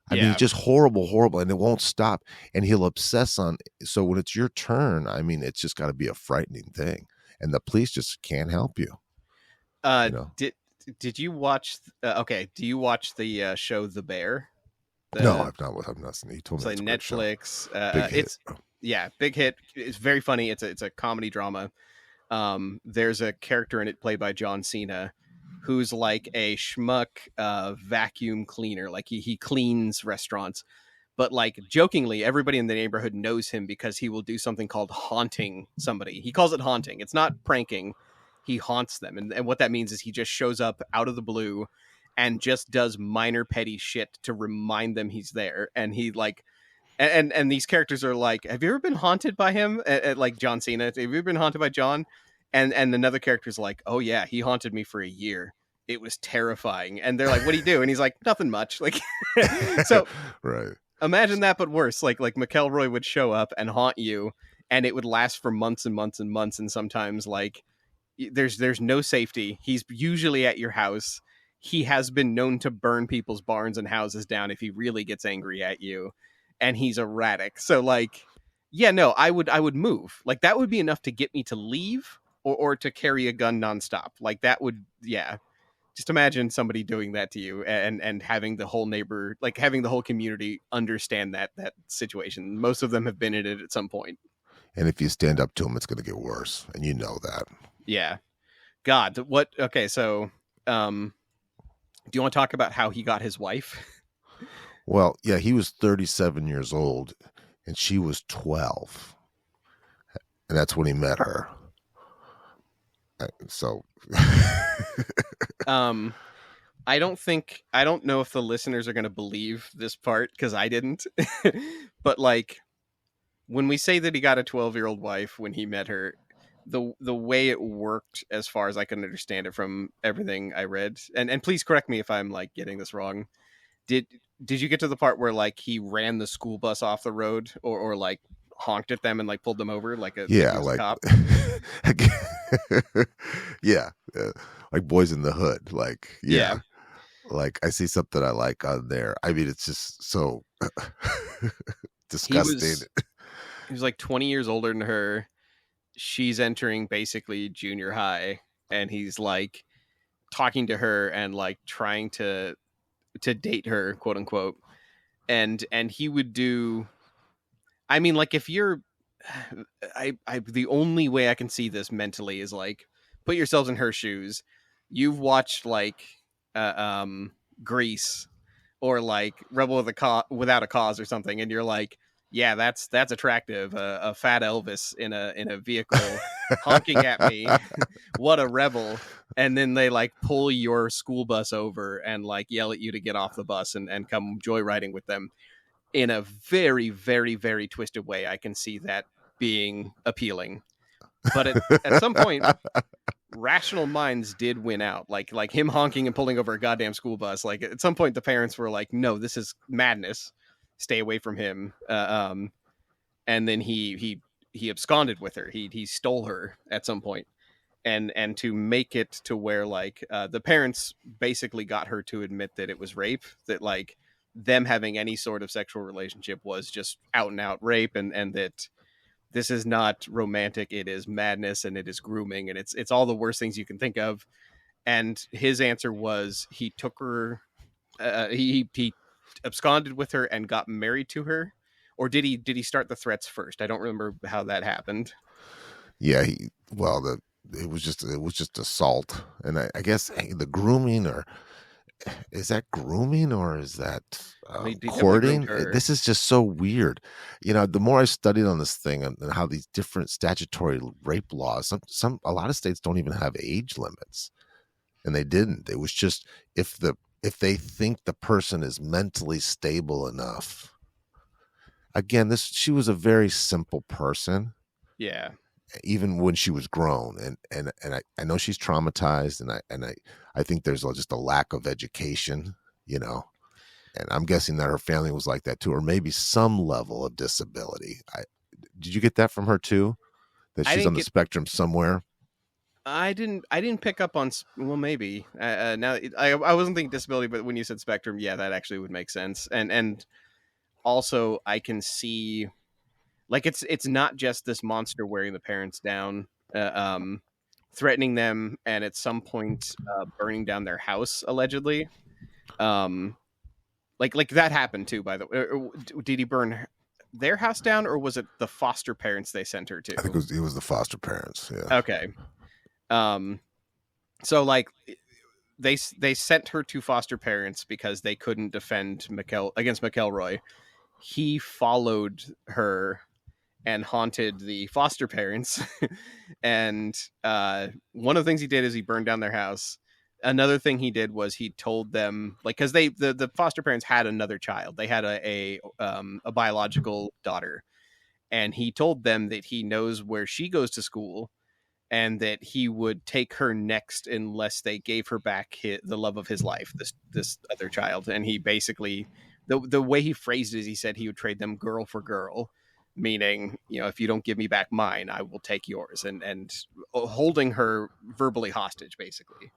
I mean, it's just horrible, and it won't stop. And he'll obsess on. So when it's your turn, it's just got to be a frightening thing, and the police just can't help you. Did you watch? Okay, do you watch the show The Bear? No, I've not seen it. He told me it's like Netflix. Big hit. Big hit. It's very funny. It's a comedy drama. There's a character in it played by John Cena, who's like a schmuck vacuum cleaner. Like he cleans restaurants, but like jokingly, everybody in the neighborhood knows him because he will do something called haunting somebody. He calls it haunting. It's not pranking. He haunts them. And what that means is he just shows up out of the blue and just does minor petty shit to remind them he's there. And he like, and these characters are like, have you ever been haunted by him? Like John Cena, have you ever been haunted by John? And another character's like, oh yeah, he haunted me for a year. It was terrifying. And they're like, what do you do? And he's like, nothing much. Like, so Right. imagine that, but worse. Like McElroy would show up and haunt you, and it would last for months and months and months. And sometimes like there's no safety. He's usually at your house. He has been known to burn people's barns and houses down if he really gets angry at you. And he's erratic. So like, yeah, no, I would move. Like that would be enough to get me to leave or to carry a gun nonstop. Like that would, yeah. Just imagine somebody doing that to you and having the whole having the whole community understand that situation. Most of them have been in it at some point. And if you stand up to him, it's going to get worse. And you know that. Yeah. God, what? Okay. So, do you want to talk about how he got his wife? Well, yeah, he was 37 years old and she was 12. And that's when he met her. So I don't know if the listeners are going to believe this part because I didn't. But like when we say that he got a 12-year-old wife when he met her, the way it worked, as far as I can understand it from everything I read, and please correct me if I'm like getting this wrong. Did you get to the part where like he ran the school bus off the road or like honked at them and like pulled them over like a cop? Yeah, like Boys in the Hood. Like yeah. Like I see something I like on there. I mean, it's just so disgusting. He was like 20 years older than her. She's entering basically junior high, and he's like talking to her and like trying to date her, quote unquote. And he would do, I mean, like if you're, the only way I can see this mentally is like, put yourselves in her shoes. You've watched like, Grease or like Rebel Without a Cause or something, and you're like, yeah, that's attractive. A fat Elvis in a vehicle honking at me. What a rebel. And then they like pull your school bus over and like yell at you to get off the bus and come joyriding with them in a very, very, very twisted way. I can see that being appealing. But at some point, rational minds did win out. Like him honking and pulling over a goddamn school bus. Like at some point, the parents were like, no, this is madness. Stay away from him. And then he absconded with her. He stole her at some point. And to make it to where like the parents basically got her to admit that it was rape, that like them having any sort of sexual relationship was just out and out rape, and that this is not romantic, it is madness and it is grooming, and it's all the worst things you can think of. And his answer was he took her, he absconded with her and got married to her. Or did he start the threats first? I don't remember how that happened. Yeah, it was just assault, and I guess the grooming, or is that grooming or is that courting? This is just so weird. You know, the more I studied on this thing and how these different statutory rape laws, a lot of states don't even have age limits, and they didn't. It was just if they think the person is mentally stable enough. Again, she was a very simple person. Yeah. Even when she was grown, and I know she's traumatized, and I think there's just a lack of education, you know, and I'm guessing that her family was like that too, or maybe some level of disability. Did you get that from her too? That she's on the spectrum somewhere? I didn't pick up on, well, maybe now I wasn't thinking disability, but when you said spectrum, yeah, that actually would make sense. And also I can see, like, it's not just this monster wearing the parents down, threatening them, and at some point burning down their house, allegedly. Like that happened too, by the way. Did he burn their house down, or was it the foster parents they sent her to? I think it was the foster parents. Yeah. Okay. So like they sent her to foster parents because they couldn't defend against McElroy. he followed her and haunted the foster parents. And one of the things he did is he burned down their house. Another thing he did was he told them, like, because the foster parents had another child. They had a biological daughter, and he told them that he knows where she goes to school, and that he would take her next unless they gave her back the love of his life, this other child. And he basically, the way he phrased it is, he said he would trade them girl for girl, meaning, if you don't give me back mine, I will take yours, and holding her verbally hostage, basically.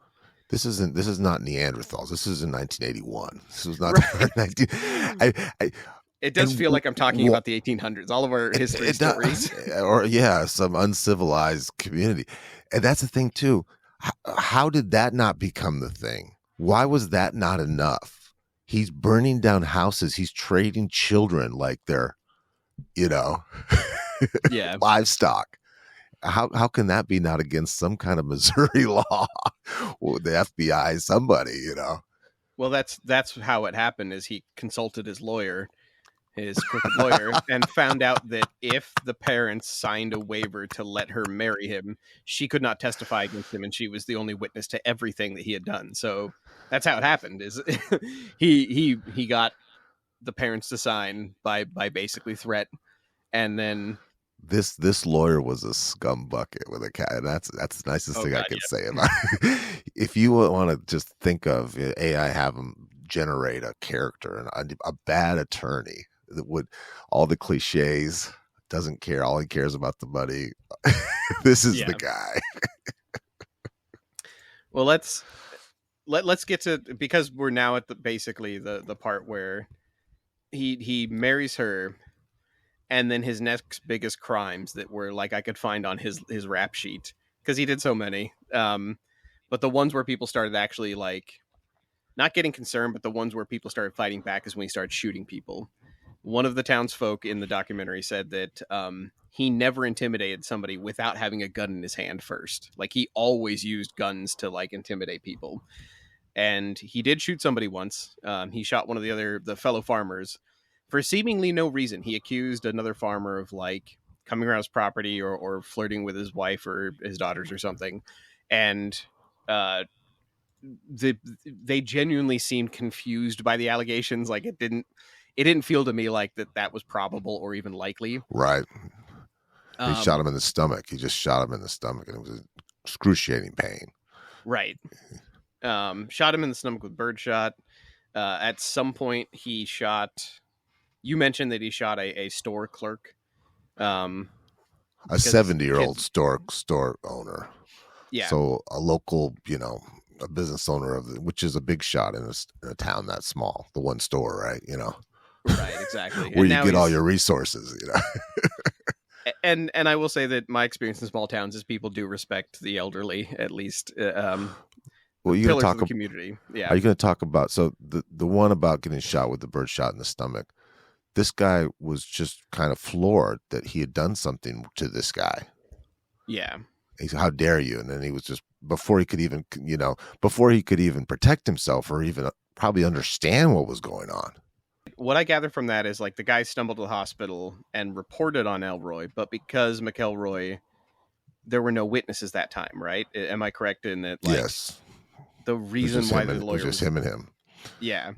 This is not Neanderthals. This is in 1981. This was not Right. 19. It does feel like I'm talking about the 1800s. All of our history stories, or some uncivilized community, and that's the thing too. How did that not become the thing? Why was that not enough? He's burning down houses. He's trading children like they're, yeah, livestock. How can that be not against some kind of Missouri law? Well, the FBI, somebody, Well, that's how it happened. Is he consulted his lawyer, his crooked lawyer, and found out that if the parents signed a waiver to let her marry him, she could not testify against him, and she was the only witness to everything that he had done. So that's how it happened. Is he got the parents to sign by basically threat, and then this lawyer was a scum bucket with a cat, and that's the nicest thing I could say about it. If you want to just think of AI, have them generate a character and a bad attorney that would, all the cliches, doesn't care, all he cares about the money. This is the guy. Well, let's get to, because we're now at basically the part where he marries her, and then his next biggest crimes that were, like, I could find on his rap sheet, because he did so many, but the ones where people started actually, like, not getting concerned, but the ones where people started fighting back is when he started shooting people. One of the townsfolk in the documentary said that he never intimidated somebody without having a gun in his hand first. Like, he always used guns to, like, intimidate people. And he did shoot somebody once. He shot one of the fellow farmers for seemingly no reason. He accused another farmer of, like, coming around his property or flirting with his wife or his daughters or something. And they genuinely seemed confused by the allegations. Like, it didn't feel to me like that was probable or even likely. Right. He shot him in the stomach. He just shot him in the stomach, and it was excruciating pain. Right. Shot him in the stomach with birdshot. At some point, he shot. You mentioned that he shot a store clerk. A 70-year-old store owner. Yeah. So a local, a business owner which is a big shot in a town that small. The one store, right? Right, exactly. Where you get all your resources, And I will say that my experience in small towns is people do respect the elderly, at least. Well, you're pillars talk of the community. Yeah. Are you going to talk about, so the one about getting shot with the bird shot in the stomach? This guy was just kind of floored that he had done something to this guy. Yeah. He said, "How dare you?" And then he was just, before he could even protect himself or even probably understand what was going on. What I gather from that is, like, the guy stumbled to the hospital and reported on Elroy, but because McElroy, there were no witnesses that time, right? Am I correct in that? Like, yes. The reason why the lawyer was just him and him. Yeah.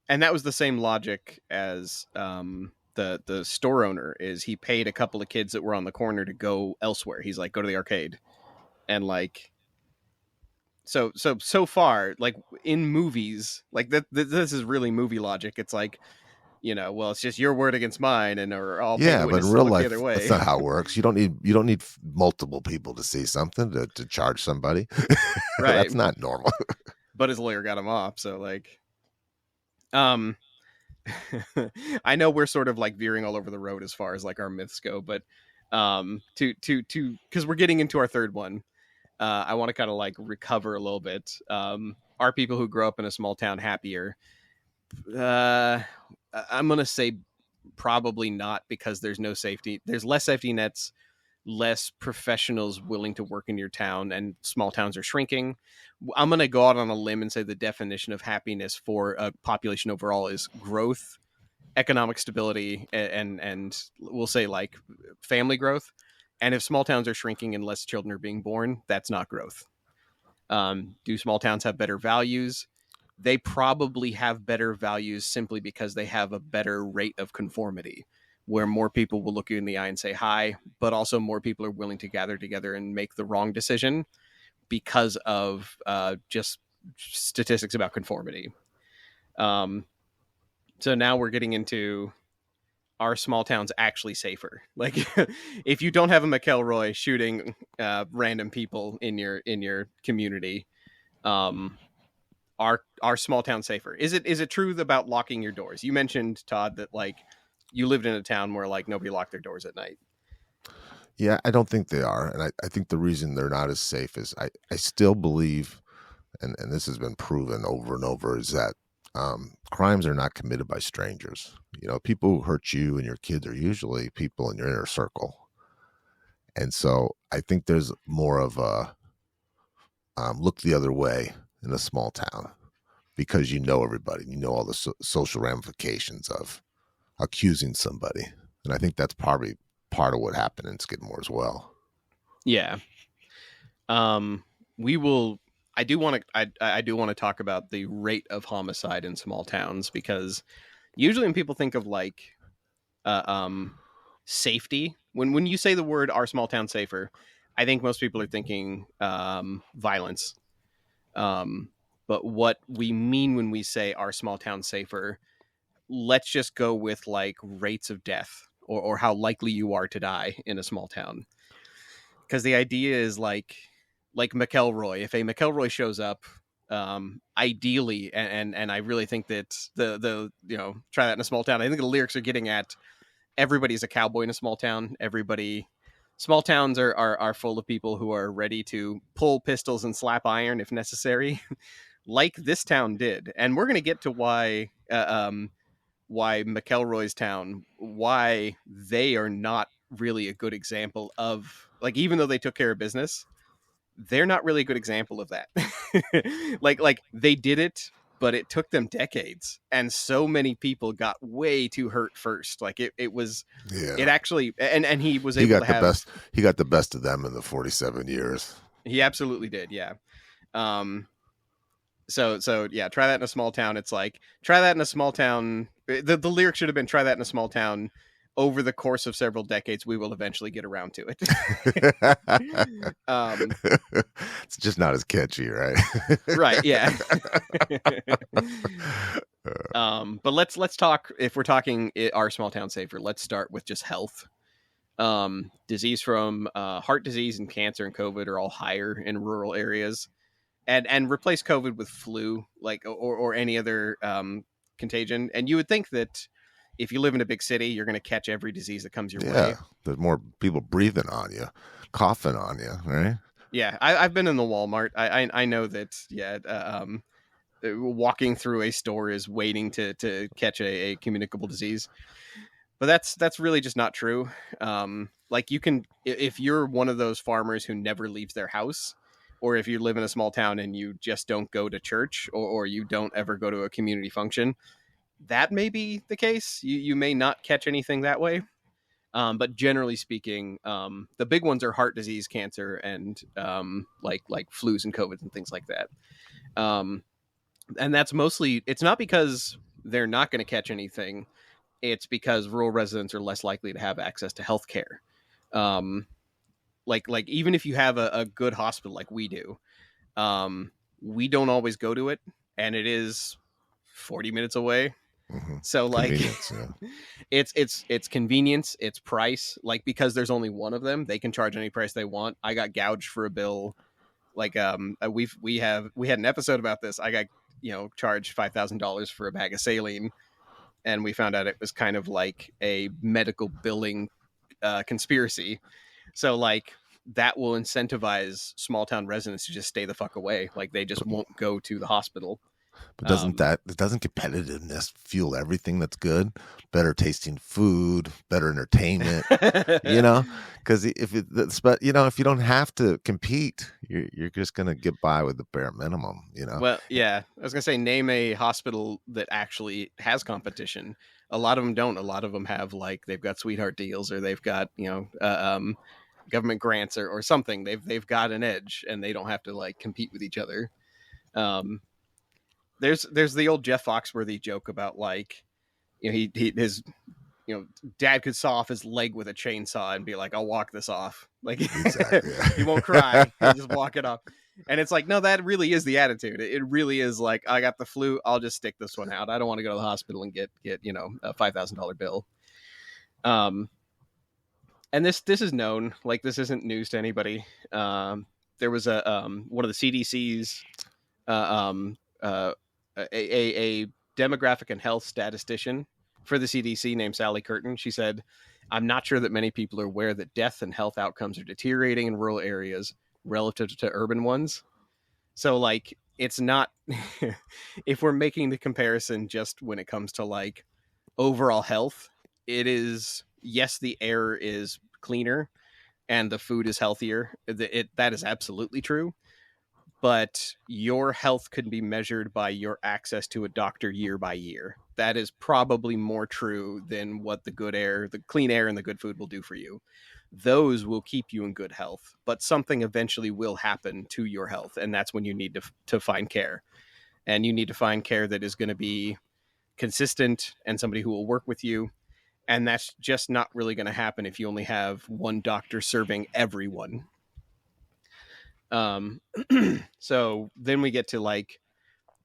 And that was the same logic as the store owner. Is he paid a couple of kids that were on the corner to go elsewhere. He's like, go to the arcade, and, like, so far, like, in movies, like, this is really movie logic. It's like, well, it's just your word against mine, and or all. Yeah, but in real life, that's not how it works. You don't need multiple people to see something to charge somebody. Right. That's not normal. But his lawyer got him off, so, like, I know we're sort of, like, veering all over the road as far as, like, our myths go, but to because we're getting into our third one, I want to kind of, like, recover a little bit. Are people who grow up in a small town happier? I'm gonna say probably not, because there's no safety. There's less safety nets, less professionals willing to work in your town, and small towns are shrinking. I'm going to go out on a limb and say the definition of happiness for a population overall is growth economic stability and we'll say like family growth. And if small towns are shrinking and less children are being born, that's not growth. Do small towns have better values? They probably have better values simply because they have a better rate of conformity, where more people will look you in the eye and say hi, but also more people are willing to gather together and make the wrong decision because of just statistics about conformity. So now we're getting into, are small towns actually safer? Like, if you don't have a McElroy shooting random people in your community, are small towns safer? Is it true about locking your doors? You mentioned, Todd, that like you lived in a town where like nobody locked their doors at night. Yeah, I don't think they are. And I think the reason they're not as safe is I still believe, and this has been proven over and over, is that crimes are not committed by strangers. You know, people who hurt you and your kids are usually people in your inner circle. And so I think there's more of a look the other way in a small town because you know everybody, you know all the social ramifications of accusing somebody. And I think that's probably part of what happened in Skidmore as well. Yeah. We will. I do want to talk about the rate of homicide in small towns, because usually when people think of like safety, when you say the word "are small towns safer," I think most people are thinking violence. But what we mean when we say "are small towns safer," let's just go with like rates of death or how likely you are to die in a small town. Because the idea is like McElroy. If a McElroy shows up, ideally, and I really think that the try that in a small town. I think the lyrics are getting at everybody's a cowboy in a small town. Small towns are full of people who are ready to pull pistols and slap iron if necessary, like this town did. And we're gonna get to why McElroy's town, why they are not really a good example of, like, even though they took care of business, they're not really a good example of that. like they did it, but it took them decades, and so many people got way too hurt first. Like it was, it actually, and he was able to have he got the best of them in the 47 years. He absolutely did. Yeah. So yeah, try that in a small town. It's like, try that in a small town. The lyric should have been, try that in a small town. Over the course of several decades, we will eventually get around to it. It's just not as catchy, right? Right. Yeah. But let's talk, if we're talking our small town safer, let's start with just health. Disease from heart disease and cancer and COVID are all higher in rural areas. And replace COVID with flu, like, or any other contagion. And you would think that if you live in a big city, you're going to catch every disease that comes your way. There's more people breathing on you, coughing on you, right? Yeah, I've been in the Walmart. I know that. Yeah, walking through a store is waiting to catch a communicable disease. But that's really just not true. Like, you can, if you're one of those farmers who never leaves their house, or if you live in a small town and you just don't go to church, or you don't ever go to a community function, that may be the case. You may not catch anything that way. But generally speaking, the big ones are heart disease, cancer, and like flus and COVID and things like that. And that's mostly, it's not because they're not going to catch anything. It's because rural residents are less likely to have access to health care. Like even if you have a good hospital like we do, we don't always go to it, and it is 40 minutes away. Mm-hmm. So like, it's convenience, it's price. Like, because there's only one of them, they can charge any price they want. I got gouged for a bill. Like, we had an episode about this. I got, charged $5,000 for a bag of saline, and we found out it was kind of like a medical billing conspiracy. So like, that will incentivize small town residents to just stay the fuck away. Like, they just won't go to the hospital. But doesn't competitiveness fuel everything that's good? Better tasting food, better entertainment, because if you don't have to compete, you're just going to get by with the bare minimum, Well, yeah, I was going to say, name a hospital that actually has competition. A lot of them don't. A lot of them have like they've got sweetheart deals, or they've got government grants, or something. They've got an edge, and they don't have to like compete with each other. Um, there's the old Jeff Foxworthy joke about like his dad could saw off his leg with a chainsaw and be like, I'll walk this off. Like Exactly. he won't cry. He'll just walk it off. And it's like, no, that really is the attitude. It really is like, I got the flu. I'll just stick this one out. I don't want to go to the hospital and get a $5,000 bill. And this is known. Like, this isn't news to anybody. There was one of the CDC's a demographic and health statistician for the CDC named Sally Curtin. She said, I'm not sure that many people are aware that death and health outcomes are deteriorating in rural areas relative to urban ones. So like, it's not, if we're making the comparison just when it comes to like overall health, it is, yes, the air is cleaner and the food is healthier. That is absolutely true. But your health can be measured by your access to a doctor year by year. That is probably more true than what the good air, the clean air, and the good food will do for you. Those will keep you in good health, but something eventually will happen to your health, and that's when you need to find care. And you need to find care that is going to be consistent and somebody who will work with you. And that's just not really going to happen if you only have one doctor serving everyone. So then we get to like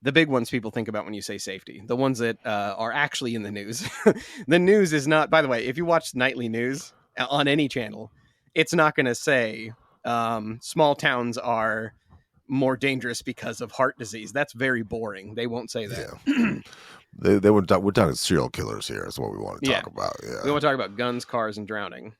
the big ones people think about when you say safety, the ones that are actually in the news. The news is not, by the way, if you watch nightly news on any channel, it's not going to say small towns are more dangerous because of heart disease. That's very boring. They won't say that. Yeah. We're talking serial killers here is what we want to talk about. Yeah. We want to talk about guns, cars, and drowning.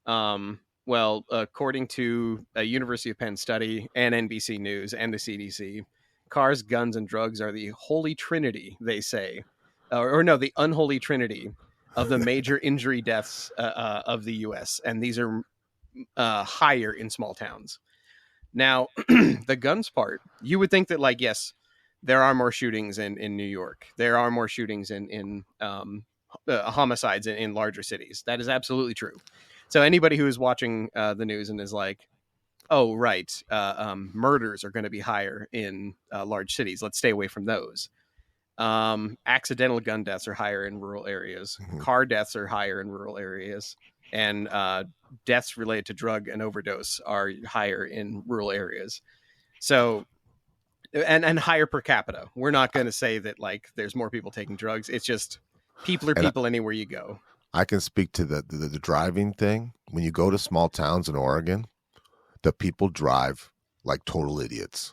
Well, according to a University of Penn study and NBC News and the CDC, cars, guns, and drugs are the holy trinity, they say. The unholy trinity of the major injury deaths of the U.S. And these are higher in small towns. Now, the guns part, you would think that, like, yes, there are more shootings in New York. There are more shootings in homicides in larger cities. That is absolutely true. So anybody who is watching the news and is like, oh, right, murders are going to be higher in large cities. Let's stay away from those. Accidental gun deaths are higher in rural areas. Mm-hmm. Car deaths are higher in rural areas. And deaths related to drug and overdose are higher in rural areas. So, and higher per capita. We're not going to say that, like, there's more people taking drugs. It's just people are people anywhere you go. I can speak to the driving thing. When you go to small towns in Oregon, the people drive like total idiots.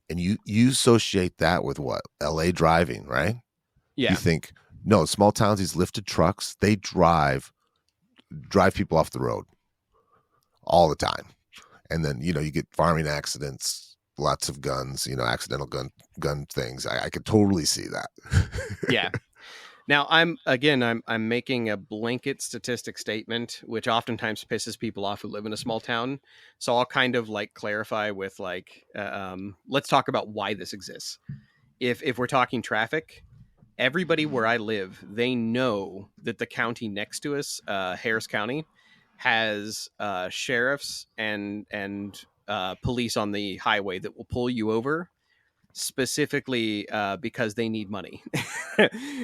And you associate that with what? LA driving, right? Yeah. You think, no, small towns, these lifted trucks, they drive people off the road all the time. And then, you get farming accidents, lots of guns, accidental gun things. I could totally see that. Yeah. Now, I'm making a blanket statistic statement, which oftentimes pisses people off who live in a small town. So I'll kind of like clarify with like, let's talk about why this exists. If we're talking traffic, everybody where I live, they know that the county next to us, Harris County, has sheriffs and police on the highway that will pull you over. Specifically because they need money.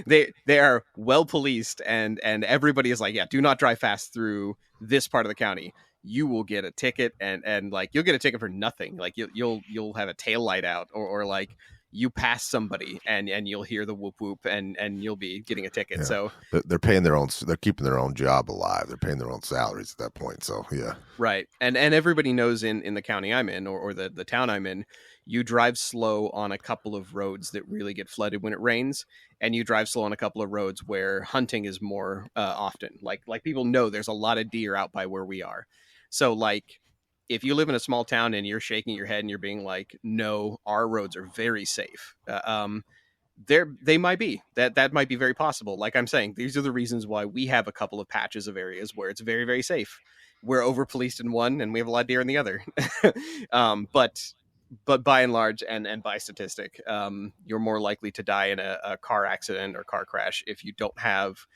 they are well policed and everybody is like, yeah, do not drive fast through this part of the county. You will get a ticket and like you'll get a ticket for nothing. Like you'll have a tail light out or like you pass somebody and you'll hear the whoop whoop and you'll be getting a ticket. Yeah. So they're paying they're keeping their own job alive. They're paying their own salaries at that point. So yeah. Right. And everybody knows in the county I'm in or the town I'm in, you drive slow on a couple of roads that really get flooded when it rains, and you drive slow on a couple of roads where hunting is more often. Like people know there's a lot of deer out by where we are. So like if you live in a small town and you're shaking your head and you're being like, no, our roads are very safe. They might be that might be very possible. Like I'm saying, these are the reasons why we have a couple of patches of areas where it's very, very safe. We're over policed in one and we have a lot of deer in the other. But but by and large, and by statistic, you're more likely to die in a car accident or car crash if you don't have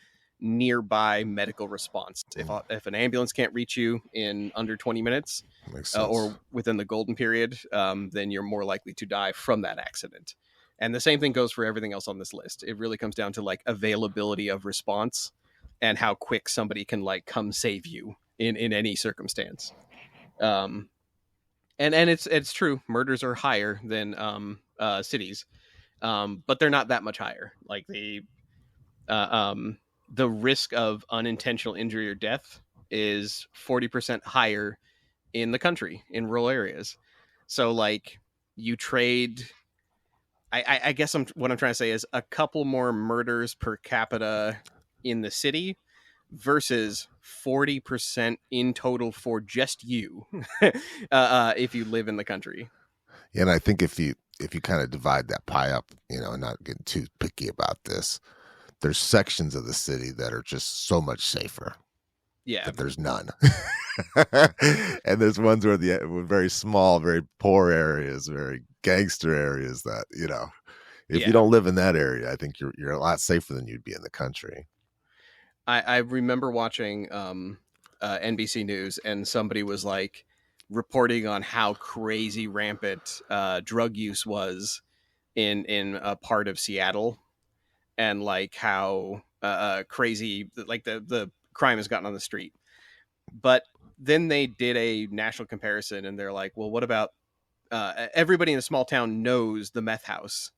nearby medical response. If an ambulance can't reach you in under 20 minutes Makes sense. or within the golden period, then you're more likely to die from that accident. And the same thing goes for everything else on this list. It really comes down to like availability of response and how quick somebody can like come save you in any circumstance. And it's true, murders are higher than cities, but they're not that much higher. Like the risk of unintentional injury or death is 40% higher in the country, in rural areas. So like you trade, I guess what I'm trying to say is a couple more murders per capita in the city versus 40% in total for just you if you live in the country. Yeah, and I think if you kind of divide that pie up, and not getting too picky about this, there's sections of the city that are just so much safer. Yeah. That there's none. And there's ones where the very small, very poor areas, very gangster areas that, if you don't live in that area, I think you're a lot safer than you'd be in the country. I remember watching NBC News, and somebody was like reporting on how crazy rampant drug use was in a part of Seattle, and like how crazy like the crime has gotten on the street. But then they did a national comparison, and they're like, well, what about everybody in a small town knows the meth house.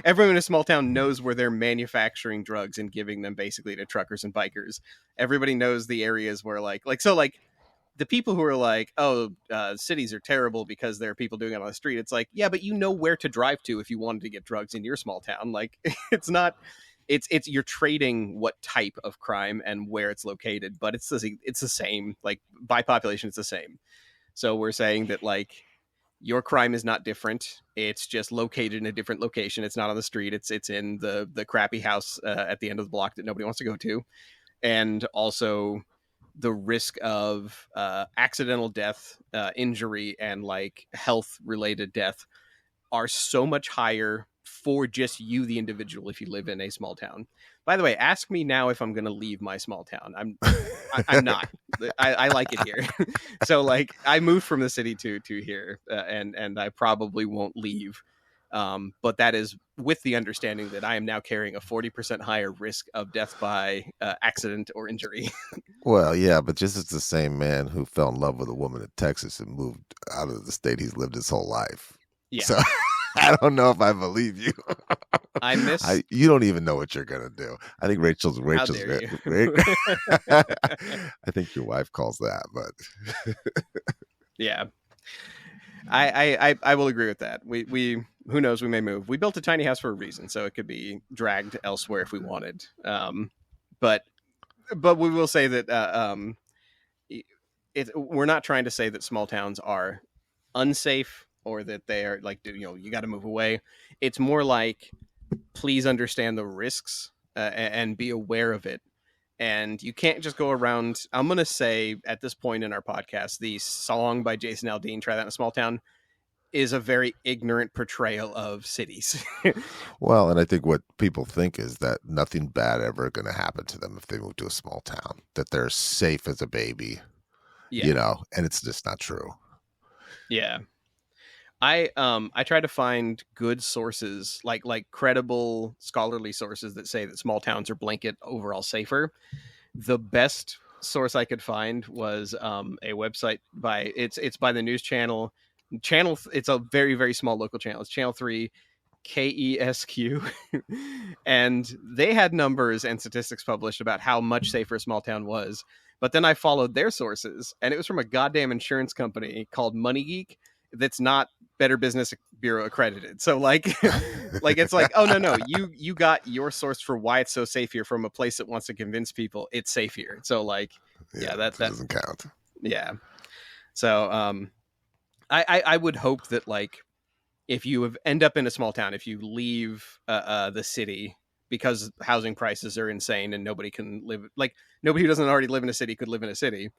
Everyone in a small town knows where they're manufacturing drugs and giving them basically to truckers and bikers. Everybody knows the areas where like the people who are like, oh, cities are terrible because there are people doing it on the street. It's like, yeah, but you know where to drive to if you wanted to get drugs in your small town. Like it's not, it's you're trading what type of crime and where it's located, but it's the same, like by population, it's the same. So we're saying that like, your crime is not different. It's just located in a different location. It's not on the street. It's in the crappy house at the end of the block that nobody wants to go to. And also the risk of accidental death, injury, and like health related death are so much higher for just you, the individual, if you live in a small town. By the way, ask me now if I'm going to leave my small town. I'm not. I like it here. So like I moved from the city to here, and I probably won't leave. But that is with the understanding that I am now carrying a 40% higher risk of death by accident or injury. Well, yeah, but just as the same man who fell in love with a woman in Texas and moved out of the state he's lived his whole life. Yeah. So I don't know if I believe you. You don't even know what you're gonna do. I think Rachel's How dare you. I think your wife calls that, but yeah. I will agree with that. We who knows, we may move. We built a tiny house for a reason, so it could be dragged elsewhere if we wanted. But we will say that we're not trying to say that small towns are unsafe or that they are like, you got to move away. It's more like, please understand the risks and be aware of it. And you can't just go around. I'm going to say at this point in our podcast, the song by Jason Aldeen, Try That in a Small Town, is a very ignorant portrayal of cities. Well, and I think what people think is that nothing bad ever going to happen to them if they move to a small town, that they're safe as a baby, and it's just not true. Yeah. I try to find good sources, like credible scholarly sources that say that small towns are blanket overall safer. The best source I could find was a website by it's by the news channel. It's a very, very small local channel. It's Channel 3 KESQ. And they had numbers and statistics published about how much safer a small town was. But then I followed their sources, and it was from a goddamn insurance company called Money Geek that's not Better Business Bureau accredited. So like it's like, oh no, you got your source for why it's so safe here from a place that wants to convince people it's safe here. So like, that doesn't count. Yeah. So I would hope that like if you end up in a small town, if you leave the city because housing prices are insane and nobody can live, like nobody who doesn't already live in a city could live in a city.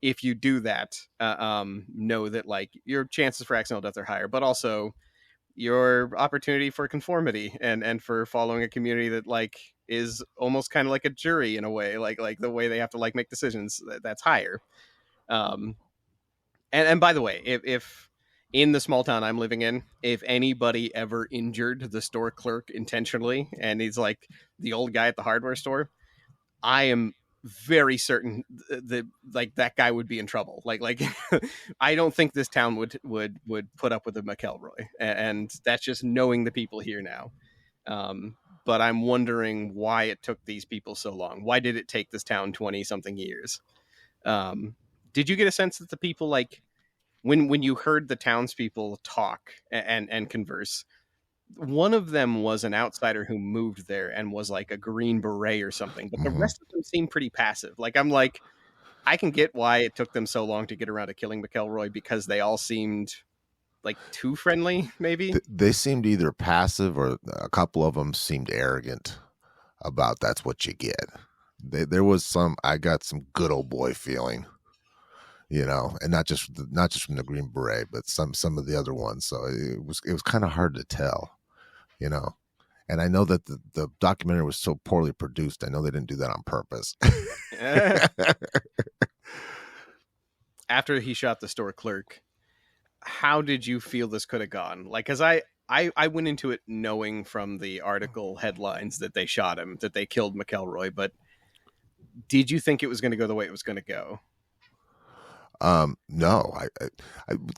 if you do that, know that like your chances for accidental death are higher, but also your opportunity for conformity and for following a community that like is almost kind of like a jury in a way, like the way they have to like make decisions, that's higher. Um, and by the way, if in the small town I'm living in, if anybody ever injured the store clerk intentionally, and he's like the old guy at the hardware store, I am very certain that like that guy would be in trouble. Like I don't think this town would put up with a McElroy, and that's just knowing the people here now. But I'm wondering why it took these people so long. Why did it take this town 20 something years? Um, did you get a sense that the people like when you heard the townspeople talk and converse, one of them was an outsider who moved there and was like a Green Beret or something, but the Hmm. rest of them seemed pretty passive. Like I'm like, I can get why it took them so long to get around to killing McElroy because they all seemed like too friendly, maybe. They seemed either passive or a couple of them seemed arrogant about that's what you get. There was some, I got some good old boy feeling, and not just from the Green Beret, but some of the other ones. So it was kind of hard to tell, you know. And I know that the documentary was so poorly produced. I know they didn't do that on purpose. After he shot the store clerk, how did you feel this could have gone? Like, because I went into it knowing from the article headlines that they shot him, that they killed McElroy, but did you think it was going to go the way it was going to go? No,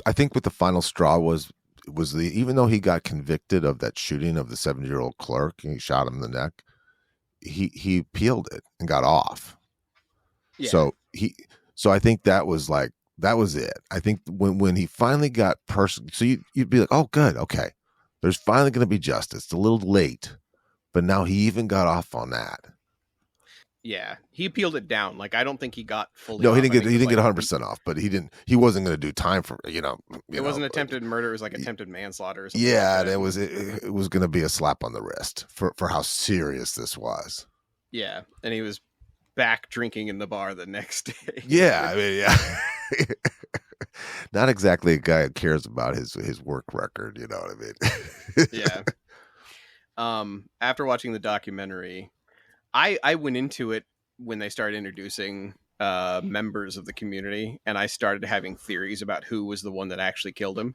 I think what the final straw was even though he got convicted of that shooting of the 70-year-old clerk and he shot him in the neck, he appealed it and got off. Yeah. So I think that was it. I think when he finally got so you'd be like, oh, good, okay, there's finally going to be justice. It's a little late, but now he even got off on that. Yeah, he appealed it down. Like I don't think he got fully. No, he off. didn't get 100% off, but he wasn't going to do time for it wasn't attempted murder. It was like attempted manslaughter. Or something yeah, like that. and it was going to be a slap on the wrist for how serious this was. Yeah, and he was back drinking in the bar the next day. Yeah, I mean, yeah. Not exactly a guy who cares about his work record, you know what I mean? Yeah. After watching the documentary, I went into it when they started introducing members of the community, and I started having theories about who was the one that actually killed him.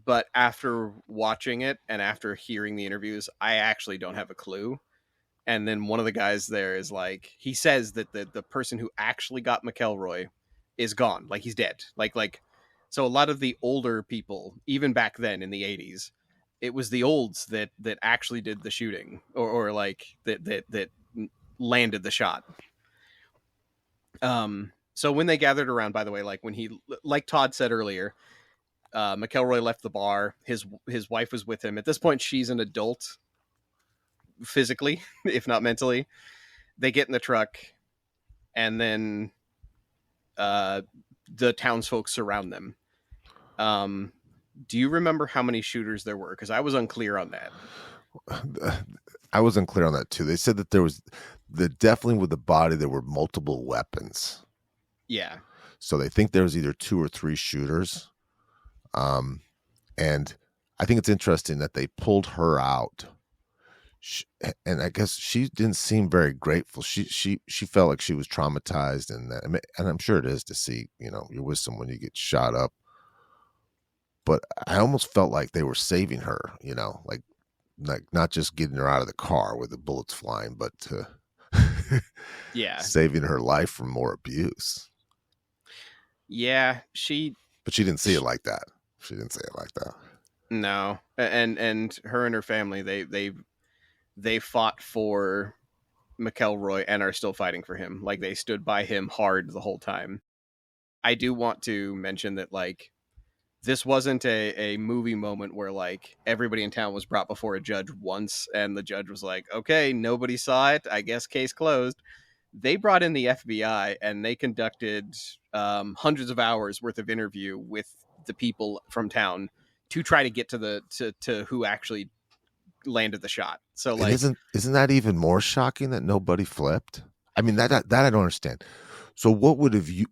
But after watching it and after hearing the interviews, I actually don't have a clue. And then one of the guys there is like, he says that the person who actually got McElroy is gone, like he's dead. Like so a lot of the older people, even back then in the 80s, it was the olds that actually did the shooting or like that landed the shot. So when they gathered around, by the way, like when like Todd said earlier, McElroy left the bar. His wife was with him. At this point, she's an adult physically, if not mentally. They get in the truck, and then the townsfolk surround them. Do you remember how many shooters there were? Because I was unclear on that. I was unclear on that too. They said that there was definitely with the body there were multiple weapons. Yeah. So they think there was either 2 or 3 shooters. And I think it's interesting that they pulled her out. And I guess she didn't seem very grateful. She felt like she was traumatized, and I'm sure it is to see, you're with someone, you get shot up. But I almost felt like they were saving her, like not just getting her out of the car with the bullets flying, but yeah, saving her life from more abuse. Yeah, but she didn't see it like that. She didn't say it like that. No, and her and her family, they fought for McElroy and are still fighting for him. Like they stood by him hard the whole time. I do want to mention that like this wasn't a movie moment where like everybody in town was brought before a judge once and the judge was like, okay, nobody saw it, I guess case closed. They brought in the FBI and they conducted hundreds of hours worth of interview with the people from town to try to get to who actually landed the shot. So like, and isn't that even more shocking that nobody flipped? I mean, that I don't understand. So what would you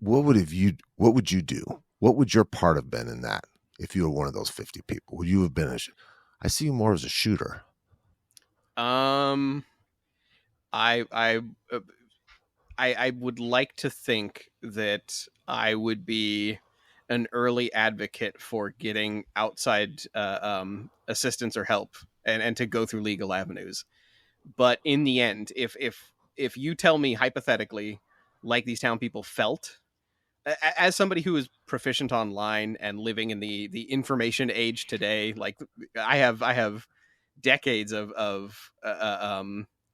do? What would your part have been in that if you were one of those 50 people? Would you have been I see you more as a shooter. Um, I I uh, I would like to think that I would be an early advocate for getting outside assistance or help, and to go through legal avenues. But in the end, if you tell me hypothetically, like these town people felt, as somebody who is proficient online and living in the information age today, like I have decades of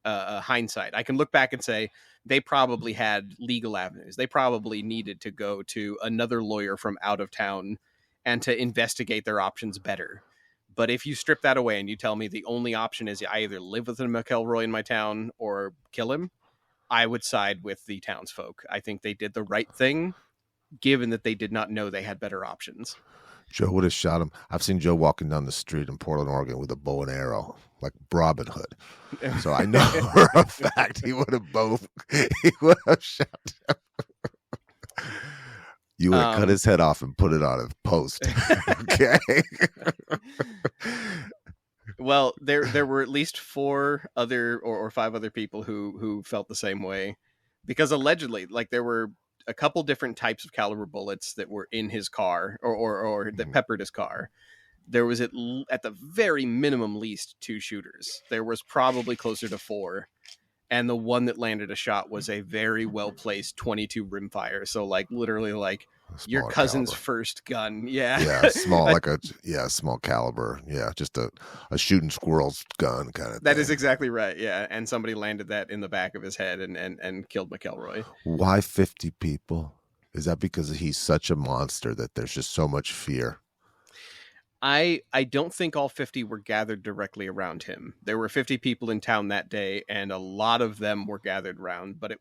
hindsight. I can look back and say they probably had legal avenues. They probably needed to go to another lawyer from out of town and to investigate their options better. But if you strip that away and you tell me the only option is I either live with a McElroy in my town or kill him, I would side with the townsfolk. I think they did the right thing, given that they did not know they had better options. Joe would have shot him. I've seen Joe walking down the street in Portland, Oregon with a bow and arrow, like Robin Hood. So I know for a fact he would have shot him. You would have cut his head off and put it on a post. Okay. Well, there were at least 4 other or 5 other people who felt the same way, because allegedly, like, there were a couple different types of caliber bullets that were in his car or that peppered his car. There was at the very minimum least 2 shooters. There was probably closer to 4. And the one that landed a shot was a very well placed 22 rimfire. So, like, literally, like your cousin's caliber. First gun. Yeah. Yeah, small, like small caliber. Yeah, just a shooting squirrel's gun kind of That thing. is exactly right. Yeah. And somebody landed that in the back of his head and killed McElroy. Why 50 people? Is that because he's such a monster that there's just so much fear? I don't think all 50 were gathered directly around him. There were 50 people in town that day, and a lot of them were gathered around, but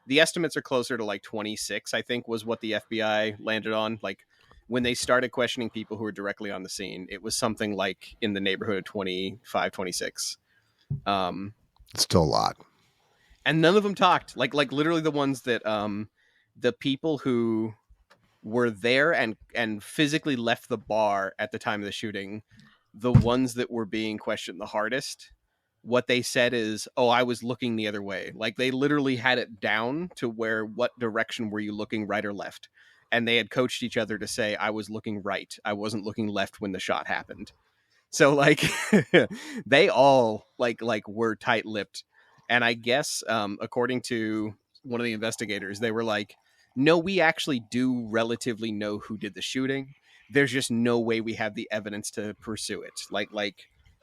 the estimates are closer to like 26, I think, was what the FBI landed on. Like, when they started questioning people who were directly on the scene, it was something like in the neighborhood of 25, 26. It's still a lot. And none of them talked. Like literally the ones that the people who were there and physically left the bar at the time of the shooting, the ones that were being questioned the hardest, what they said is, "Oh, I was looking the other way." Like, they literally had it down to where, what direction were you looking, right or left? And they had coached each other to say, "I was looking right. I wasn't looking left when the shot happened." So, like, they all like were tight-lipped. And I guess according to one of the investigators, they were like, "No, we actually do relatively know who did the shooting. There's just no way we have the evidence to pursue it. Like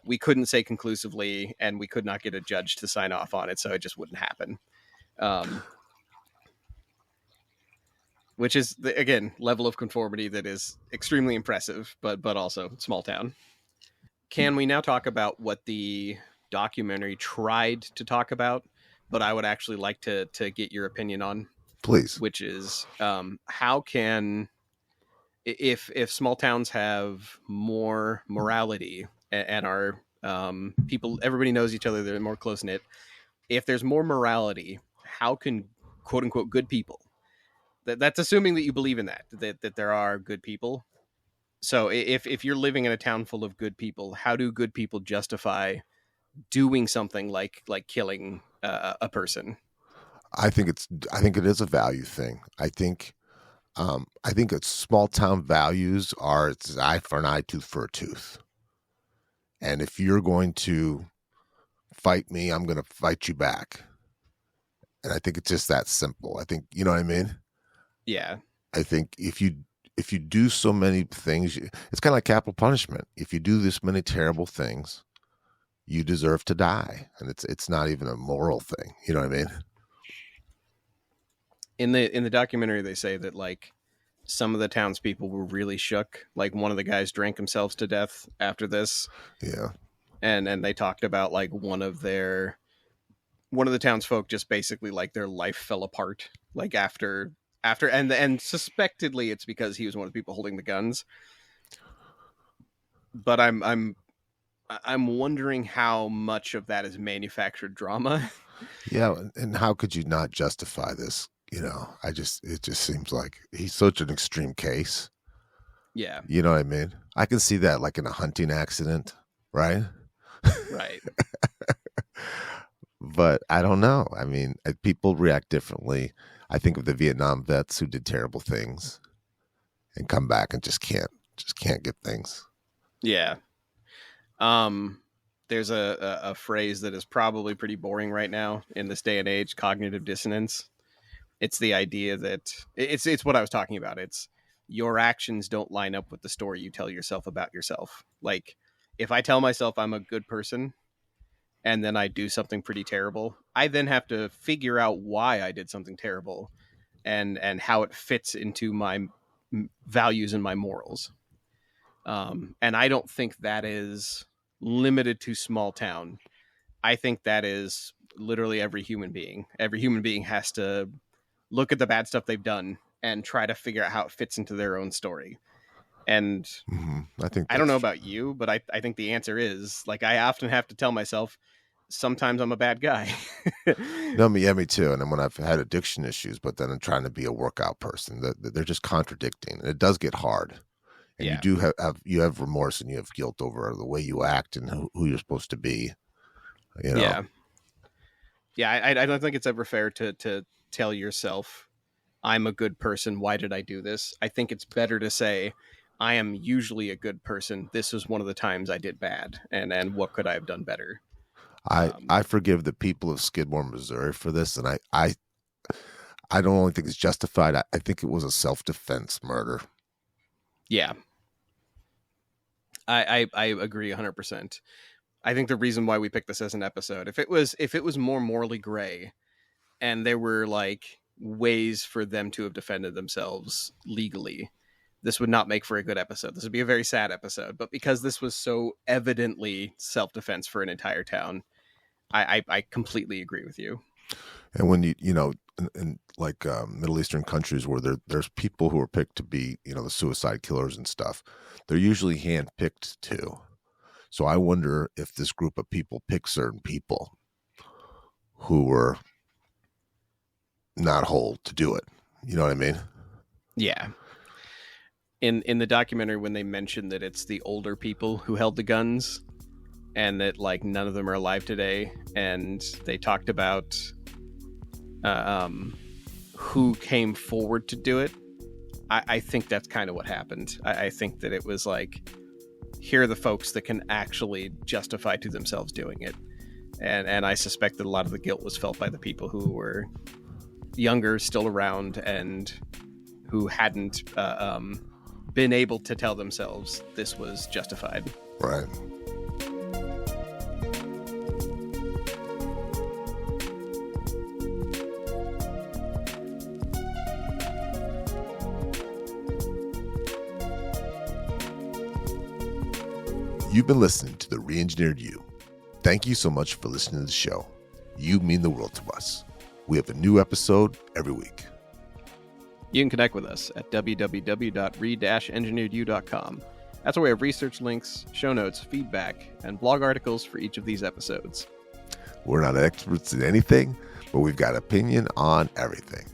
we couldn't say conclusively, and we could not get a judge to sign off on it, so it just wouldn't happen." Which is, again, level of conformity that is extremely impressive, but also small town. Can we now talk about what the documentary tried to talk about, but I would actually like to get your opinion on? Please. Which is, how can, if small towns have more morality and are people, everybody knows each other, they're more close knit. If there's more morality, how can, quote unquote, good people? That's assuming that you believe in that there are good people. So if you're living in a town full of good people, how do good people justify doing something like killing a person? I think it is a value thing. I think it's small town values are, it's eye for an eye, tooth for a tooth. And if you're going to fight me, I'm going to fight you back. And I think it's just that simple. I think, you know what I mean? Yeah. I think if you do so many things, it's kind of like capital punishment. If you do this many terrible things, you deserve to die. And it's not even a moral thing. You know what I mean? In the documentary, they say that, like, some of the townspeople were really shook. Like, one of the guys drank himself to death after this. Yeah. And they talked about, like, one of the townsfolk just basically, like, their life fell apart, like, after and suspectedly it's because he was one of the people holding the guns. But I'm wondering how much of that is manufactured drama. Yeah, and how could you not justify this it just seems like he's such an extreme case. Yeah. You know what I mean? I can see that like in a hunting accident, right? Right. But I don't know. I mean, people react differently. I think of the Vietnam vets who did terrible things and come back and just can't get things. Yeah. There's a phrase that is probably pretty boring right now in this day and age: cognitive dissonance. It's the idea that it's what I was talking about. It's your actions don't line up with the story you tell yourself about yourself. Like, if I tell myself I'm a good person and then I do something pretty terrible, I then have to figure out why I did something terrible and how it fits into my values and my morals. And I don't think that is limited to small town. I think that is literally every human being. Every human being has to look at the bad stuff they've done and try to figure out how it fits into their own story. And I don't know about you, but I think the answer is, like, I often have to tell myself, sometimes I'm a bad guy. No, me too. And then when I've had addiction issues, but then I'm trying to be a workout person, they're just contradicting. And it does get hard. And you do have remorse and you have guilt over the way you act and who you're supposed to be. Yeah. I don't think it's ever fair to tell yourself, I'm a good person. Why did I do this? I think it's better to say, I am usually a good person. This was one of the times I did bad. And what could I have done better? I forgive the people of Skidmore, Missouri for this. And I don't only think it's justified. I think it was a self-defense murder. Yeah. I agree 100%. I think the reason why we picked this as an episode, if it was more morally gray and there were like ways for them to have defended themselves legally, this would not make for a good episode. This would be a very sad episode. But because this was so evidently self-defense for an entire town, I completely agree with you. And when in like Middle Eastern countries where there's people who are picked to be, the suicide killers and stuff, they're usually handpicked too. So I wonder if this group of people picked certain people who were not whole to do it. You know what I mean? Yeah. In the documentary, when they mentioned that it's the older people who held the guns and that like none of them are alive today, and they talked about who came forward to do it, I think that's kind of what happened. I think that it was like, here are the folks that can actually justify to themselves doing it. And I suspect that a lot of the guilt was felt by the people who were younger, still around, and who hadn't been able to tell themselves this was justified. Right. You've been listening to The Reengineered You. Thank you so much for listening to the show. You mean the world to us. We have a new episode every week. You can connect with us at www.re-engineeredyou.com. That's where we have research links, show notes, feedback, and blog articles for each of these episodes. We're not experts in anything, but we've got opinion on everything.